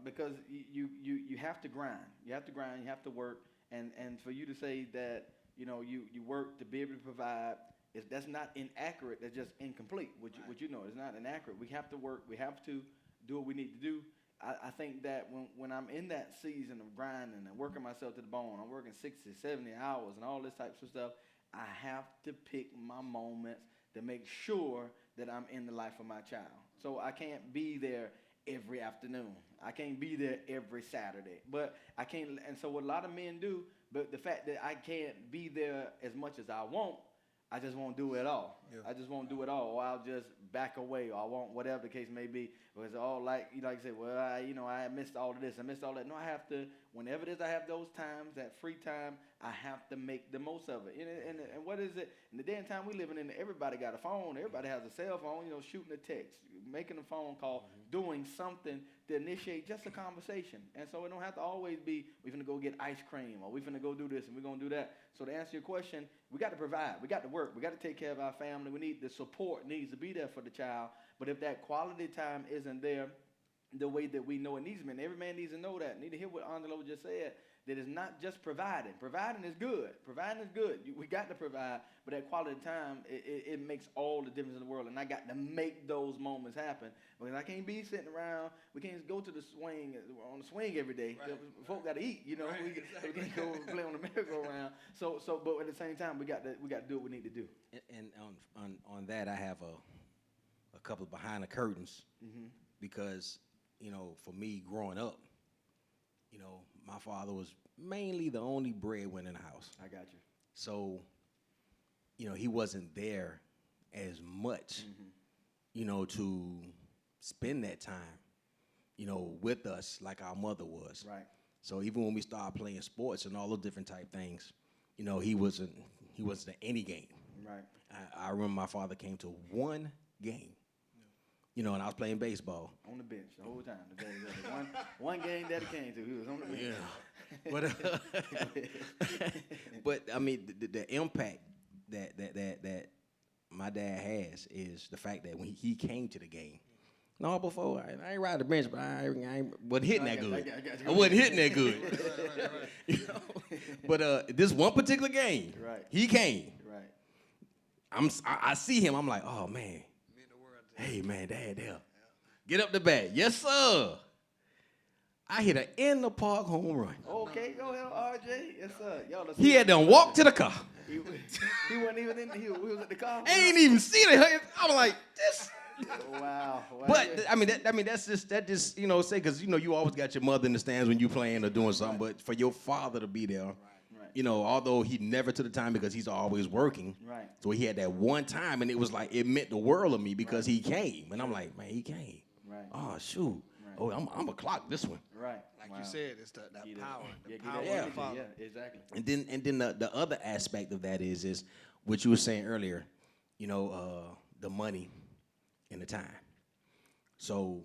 S4: because you have to grind. You have to grind. You have to work. And for you to say that you work to be able to provide, that's not inaccurate. That's just incomplete. What you know, it's not inaccurate. We have to work. We have to do what we need to do. I think that when I'm in that season of grinding and working myself to the bone, I'm working 60, 70 hours and all this types of stuff, I have to pick my moments to make sure that I'm in the life of my child. So I can't be there every afternoon. I can't be there every Saturday. But I can't, and so what a lot of men do, but the fact that I can't be there as much as I want, I just won't do it all. Yeah. I just won't do it all, or I'll just back away, or I won't, whatever the case may be. Because all like you say, well, I missed all of this, I missed all that. No, I have to. Whenever it is I have those times, that free time, I have to make the most of it. And what is it? In the day and time we living in, everybody got a phone. Everybody has a cell phone. Shooting a text, making a phone call, doing something to initiate just a conversation. And so it don't have to always be we're gonna go get ice cream, or we're gonna go do this and we're gonna do that. So to answer your question, we got to provide. We got to work. We got to take care of our family. We need the support needs to be there for the child. But if that quality time isn't there the way that we know it needs to be, and every man needs to know that, need to hear what Deaungelo just said, that it's not just providing. Providing is good. Providing is good. We got to provide, but that quality time, it makes all the difference in the world. And I got to make those moments happen, because I can't be sitting around. We can't go to the swing on the swing every day. Right. Folk got to eat, Right, we can't go play on the merry-go-round. So, but at the same time, we got to do what we need to do.
S2: And on that, I have a couple behind the curtains, because for me growing up, my father was mainly the only breadwinner in the house.
S4: I got you.
S2: So, he wasn't there as much, to spend that time, with us like our mother was.
S4: Right.
S2: So even when we started playing sports and all those different type things, he wasn't at any game.
S4: Right.
S2: I remember my father came to one game. And I was playing baseball.
S4: On the bench the whole time. One game that he came to, he was on the bench.
S2: Yeah. But I mean, the impact that my dad has is the fact that when he came to the game. No, before I ain't riding the bench, but I wasn't hitting that good. I wasn't hitting that good. Right. But this one particular game,
S4: right,
S2: he came.
S4: Right.
S2: I see him. I'm like, oh man. Hey, man, Dad, there. Get up the bat. Yes, sir. I hit an in-the-park home run.
S4: Okay, go ahead, RJ. Yes, sir. Y'all
S2: he had to walk to the car.
S4: He wasn't even in he was at the car.
S2: Ain't even seen it. I'm like, this.
S4: Wow.
S2: But, that's just say, because, you always got your mother in the stands when you playing or doing something. Right. But for your father to be there, right. Although he never took the time because he's always working.
S4: Right.
S2: So he had that one time, and it was like, it meant the world to me because he came. And I'm like, man, he came.
S4: Right.
S2: Oh, shoot. Right. Oh, I'm going to clock this one.
S4: Right.
S1: Like you said, it's that power. The power
S4: of
S1: the father.
S4: Yeah, exactly.
S2: And then the other aspect of that is what you were saying earlier, the money and the time. So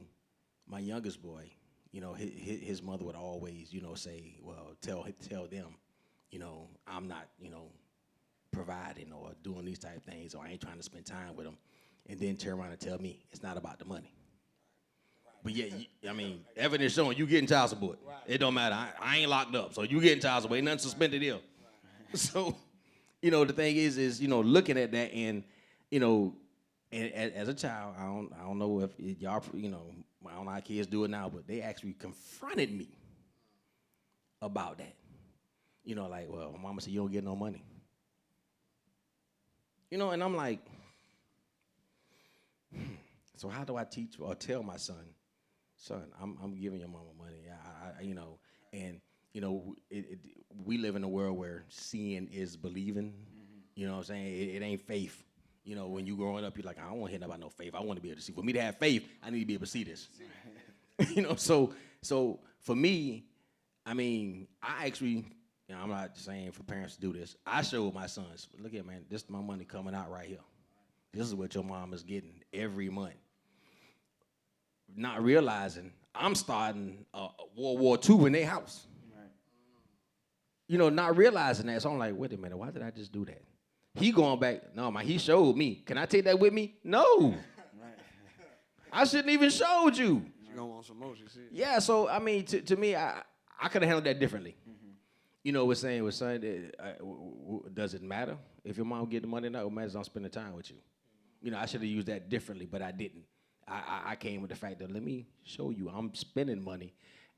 S2: my youngest boy, his mother would always, say, well, tell them, I'm not, providing or doing these type of things, or I ain't trying to spend time with them, and then turn around and tell me it's not about the money. But yeah, I mean, evidence showing you getting child support. It don't matter. I ain't locked up, so you getting child support. Ain't nothing suspended here. So, the thing is, looking at that and, and as a child, I don't know if y'all, I don't know how kids do it now, but they actually confronted me about that. Like, well, my mama said you don't get no money. And I'm like, so how do I teach or tell my son, I'm giving your mama money. We live in a world where seeing is believing. You know what I'm saying? It ain't faith. When you growing up, you're like, I don't want to hear about no faith. I want to be able to see. For me to have faith, I need to be able to see this. So for me, I mean, I actually, I'm not saying for parents to do this. I showed my sons, look here, man, this is my money coming out right here. This is what your mom is getting every month. Not realizing I'm starting World War II in their house. Right. Not realizing that. So I'm like, wait a minute, why did I just do that? He going back, no, man, he showed me. Can I take that with me? No. Right. I shouldn't even showed you.
S1: You're going to want some more, you see.
S2: Yeah, so, I mean, to me, I could have handled that differently. We're saying, does it matter if your mom get the money or not? It matters on spending time with you. I should have used that differently, but I didn't. I came with the fact that let me show you I'm spending money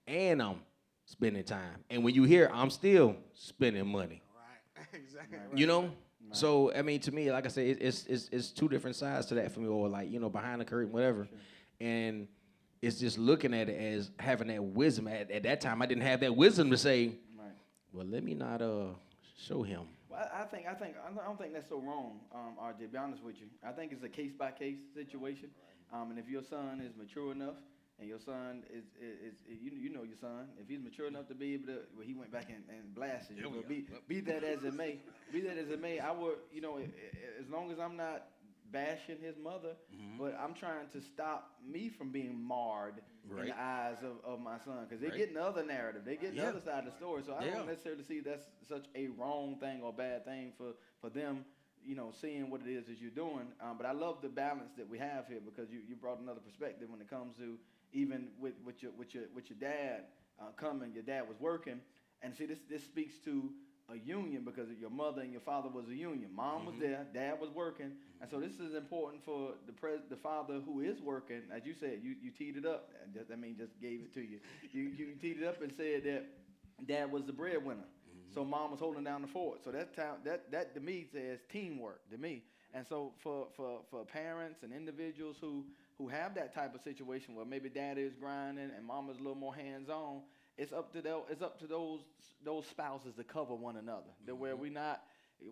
S2: and I'm spending time. And when you hear I'm still spending money.
S1: Right. Exactly. Right.
S2: Right. So, I mean, to me, like I said, it's two different sides to that for me, or like, behind the curtain, whatever. Sure. And it's just looking at it as having that wisdom. At that time, I didn't have that wisdom to say, right. Well, let me not show him.
S4: Well, I don't think that's so wrong, RJ, to be honest with you. I think it's a case-by-case situation. And if your son is mature enough, and your son is you know your son, if he's mature enough to be able to, well, he went back and blasted you. But be that as it may, I would, as long as I'm not bashing his mother, but I'm trying to stop me from being marred in the eyes of my son, because they're getting the other narrative, they get the other side of the story. So I don't necessarily see that's such a wrong thing or bad thing for them, seeing what it is that you're doing. But I love the balance that we have here, because you brought another perspective when it comes to even with your dad coming. Your dad was working, and see this speaks to a union, because your mother and your father was a union. Mom was there, dad was working, and so this is important for the father who is working. As you said, you teed it up. Just gave it to you. You teed it up and said that dad was the breadwinner. So mom was holding down the fort. So that to me says teamwork to me. And so for parents and individuals who have that type of situation where maybe dad is grinding and mama's a little more hands-on, it's up to those spouses to cover one another. Where we not,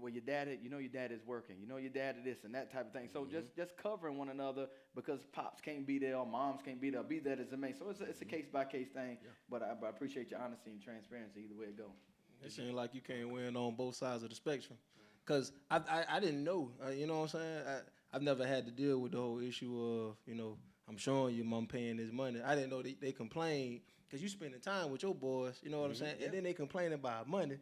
S4: well, your dad is working, your dad is this and that type of thing. So just covering one another, because pops can't be there or moms can't be there. Be that as it may. So it's a case-by-case thing. Yeah. But I appreciate your honesty and transparency either way it goes.
S3: It seems like you can't win on both sides of the spectrum. Because I didn't know, you know what I'm saying? I've never had to deal with the whole issue of, I'm showing you mom paying this money. I didn't know they complain, because you spending time with your boys, you know what I'm saying? Yeah. And then they complaining about money.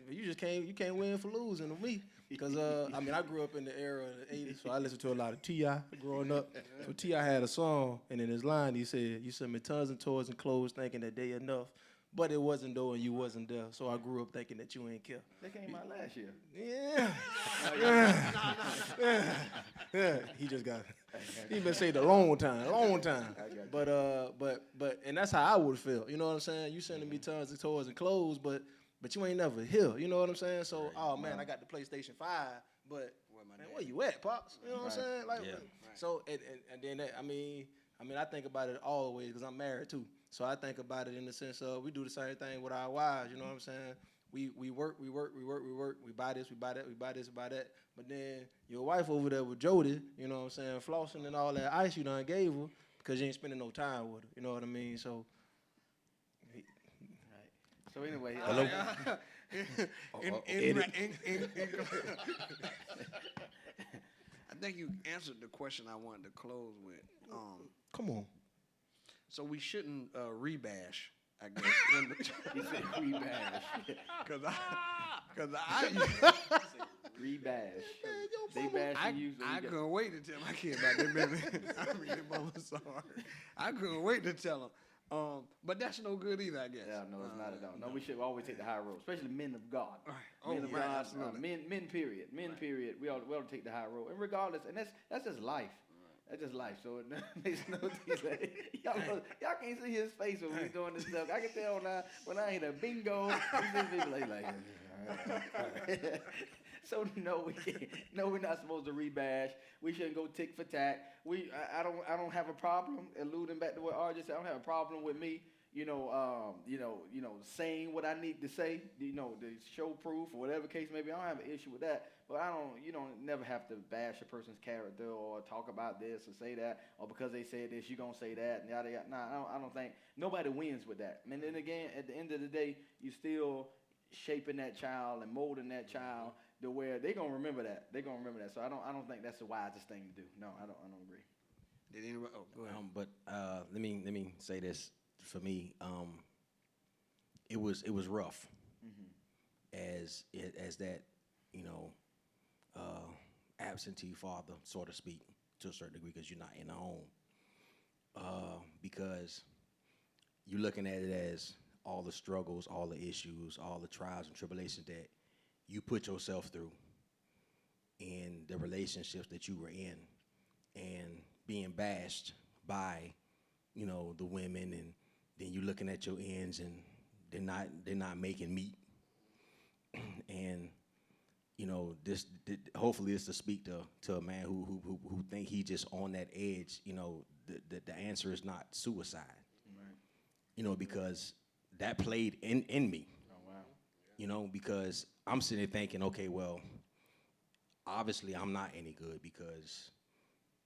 S3: You can't win for losing with me. Because, I grew up in the era of the 80s, so I listened to a lot of T.I. growing up. So T.I. had a song, and in his line, he said, you sent me tons and toys and clothes thinking that they enough. But it wasn't though, and you wasn't there. So I grew up thinking that you ain't care.
S4: That came out last year.
S3: Yeah. He been saying a long time. But and that's how I would feel. You know what I'm saying? You sending me tons of toys and clothes, but you ain't never here. You know what I'm saying? So, I got the PlayStation 5, but man, where you at, pops? You know what I'm saying? Like, so and then that, I think about it all the way, because I'm married too. So I think about it in the sense of we do the same thing with our wives. You know what I'm saying? We work. We buy this, we buy that, we buy this, we buy that. But then your wife over there with Jody, you know what I'm saying, flossing and all that ice you done gave her because you ain't spending no time with her. You know what I mean? So.
S4: So anyway.
S2: Hello.
S1: I think you answered the question I wanted to close with.
S3: Come on.
S1: So we shouldn't rebash I guess.
S4: He said rebash.
S1: Cause I
S4: Rebash. They bashing you. So
S1: I couldn't wait to tell my kid about that baby. I mean, mama sorry. I couldn't wait to tell him. But that's no good either, I guess.
S4: Yeah, no, it's not at all. No, we should always take the high road, especially men of God.
S1: Right.
S4: Men of
S1: right,
S4: God,
S1: absolutely.
S4: men period. Men period. We ought to take the high road. And regardless, and that's just life. That's just life. So it makes no sense. Y'all can't see his face when we doing this stuff. I can tell now when I hit a bingo, he's just be like, all right. So no, we can't. No, we're not supposed to rebash. We shouldn't go tick for tack. I don't have a problem. Alluding back to what RJ said, I don't have a problem with me. Saying what I need to say. The show proof or whatever case may be. I don't have an issue with that. But you don't never have to bash a person's character or talk about this or say that, or because they said this, you're gonna say that and yada yada. Nah, I don't think nobody wins with that. And then again, at the end of the day, you still shaping that child and molding that child to where they're gonna remember that. They're gonna remember that. So I don't think that's the wisest thing to do. No, I don't agree.
S1: Did anybody? Oh, go ahead.
S2: But let me say this for me. It was rough, as that absentee father, so to speak, to a certain degree, because you're not in the home. Because you're looking at it as all the struggles, all the issues, all the trials and tribulations that you put yourself through, and the relationships that you were in, and being bashed by, the women, and then you looking at your ends, and they're not making meat, and hopefully this to speak to a man who think he just on that edge. The answer is not suicide. Right. Because that played in me. Oh wow. Because I'm sitting there thinking, okay, well, obviously I'm not any good because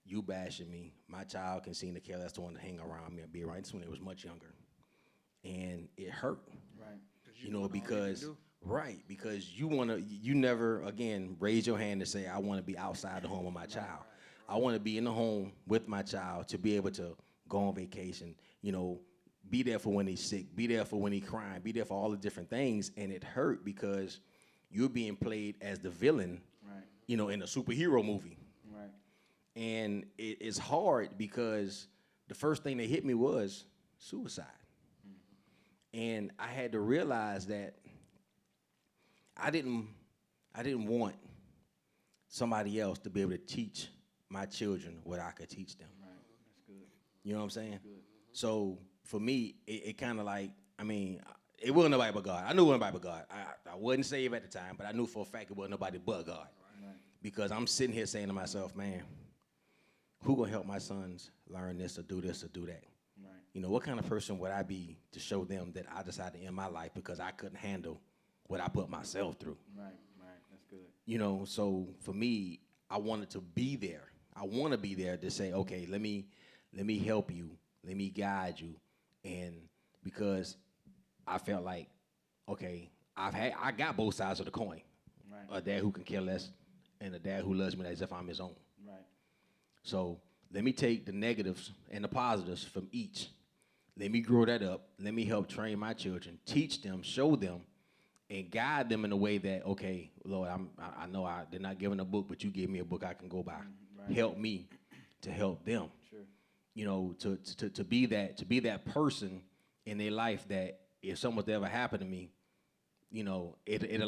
S2: you bashing me. My child can seem to care less to want to hang around me and be around. This when it was much younger, and it hurt. Right. Because. Right, because you never, again, raise your hand and say, I want to be outside the home with my child. Right. I want to be in the home with my child to be able to go on vacation, be there for when he's sick, be there for when he's crying, be there for all the different things. And it hurt because you're being played as the villain, right, in a superhero movie. Right. And it's hard because the first thing that hit me was suicide. Mm-hmm. And I had to realize that I didn't want somebody else to be able to teach my children what I could teach them. Right, that's good. You know what I'm saying? Good. So for me, it kind of like, it wasn't nobody but God. I knew it wasn't nobody but God. I wasn't saved at the time, but I knew for a fact it wasn't nobody but God. Right. Because I'm sitting here saying to myself, man, who gonna help my sons learn this or do that? Right. What kind of person would I be to show them that I decided to end my life because I couldn't handle what I put myself through. Right, that's good. So for me, I wanted to be there. I want to be there to say, okay, let me help you, let me guide you, and because I felt like, okay, I got both sides of the coin. Right. A dad who can care less, and a dad who loves me as if I'm his own. Right. So let me take the negatives and the positives from each. Let me grow that up. Let me help train my children, teach them, show them, and guide them in a way that, okay, Lord, I know they're not giving a book, but you gave me a book I can go by. Right. Help me to help them. Sure. To be that person in their life that if something was to ever happen to me, it'll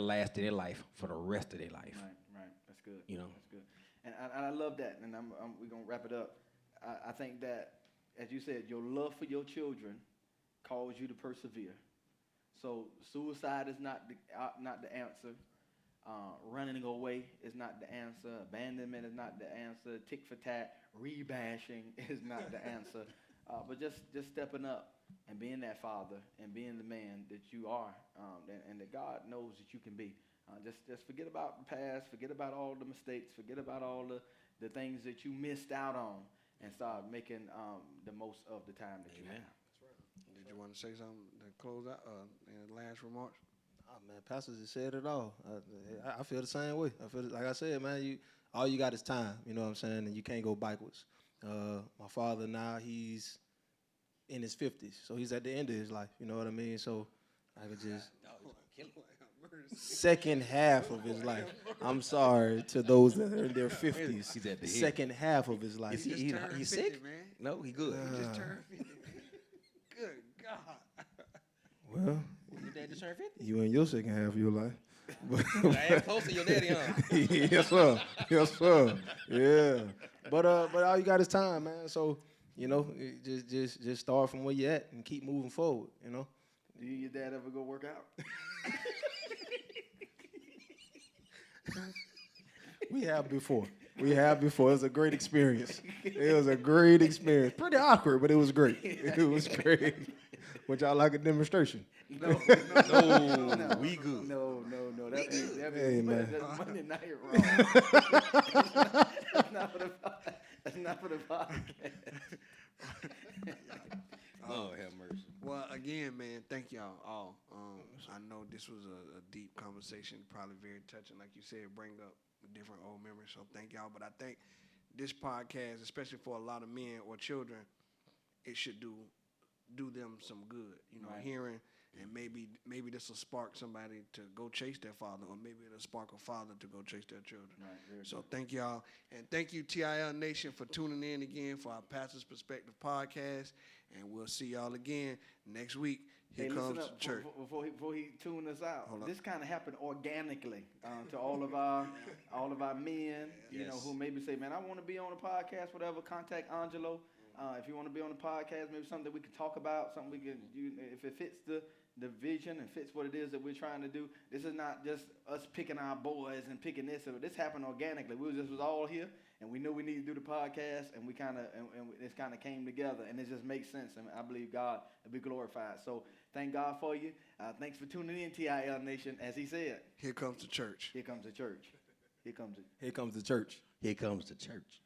S2: last their life for the rest of their life.
S4: Right. That's good. That's good. And I love that. And we're gonna wrap it up. I think that, as you said, your love for your children calls you to persevere. So suicide is not the answer. Running away is not the answer. Abandonment is not the answer. Tick for tat, rebashing is not the answer. But just stepping up and being that father and being the man that you are, and that God knows that you can be. Just forget about the past. Forget about all the mistakes. Forget about all the things that you missed out on, and start making the most of the time that you have.
S1: Did you want to say something to close out? Any last remarks?
S3: Oh, man, Pastor just said it all. I feel the same way. I feel like I said, man, all you got is time. You know what I'm saying? And you can't go backwards. My father now, he's in his 50s. So he's at the end of his life. You know what I mean? So I could just second half of his life. I'm sorry to those that are in their 50s.
S2: He's at the end.
S3: Second half of his life.
S2: Is he
S1: Just turned
S2: he's
S1: 50,
S2: sick?
S1: man.
S2: No, he good.
S1: He just turned 50, man. Good God.
S3: Well,
S2: Your dad just turned 50.
S3: you in your second half of your life.
S2: I close to your daddy, huh?
S3: Yes, sir. Yes, sir. Yeah. But all you got is time, man. So, you know, just start from where you at and keep moving forward, you know.
S4: Do you and your dad ever go work out?
S3: We have before. It was a great experience. Pretty awkward, but it was great. It was great. Would y'all like a demonstration?
S4: No,
S2: No, we good.
S4: No. That'd be
S3: Hey, man.
S4: That's Monday Night Raw. That's not for the podcast.
S2: Lord have mercy.
S1: Well, again, man, thank y'all all. I know this was a deep conversation, probably very touching, like you said, bring up different old memories. So thank y'all. But I think this podcast, especially for a lot of men or children, it should do them some good. You know,
S4: Right.
S1: hearing, and maybe this will spark somebody to go chase their father, or maybe it'll spark a father to go chase their children.
S4: Right, very
S1: So thank y'all, and thank you TIL Nation for tuning in again for our Pastor's Perspective podcast, and we'll see y'all again next week. Here
S4: Hey,
S1: comes
S4: listen
S1: the
S4: up
S1: church.
S4: before he tune us out.
S1: Hold up.
S4: This kind of happened organically to all of our men. You know,
S2: Yes.
S4: who maybe say, "Man, I want to be on a podcast." Whatever. Contact Angelo if you want to be on the podcast. Maybe something that we can talk about. Something we can, if it fits the vision and fits what it is that we're trying to do. This is not just us picking our boys and picking this. This happened organically. We was all here, and we knew we needed to do the podcast, and we kind of and this kind of came together, and it just makes sense. And I believe God will be glorified. So thank God for you. Thanks for tuning in, TIL Nation. As he said,
S1: Here comes the church.
S4: here comes the church. Here comes it.
S3: Here comes the church.
S2: Here comes the church.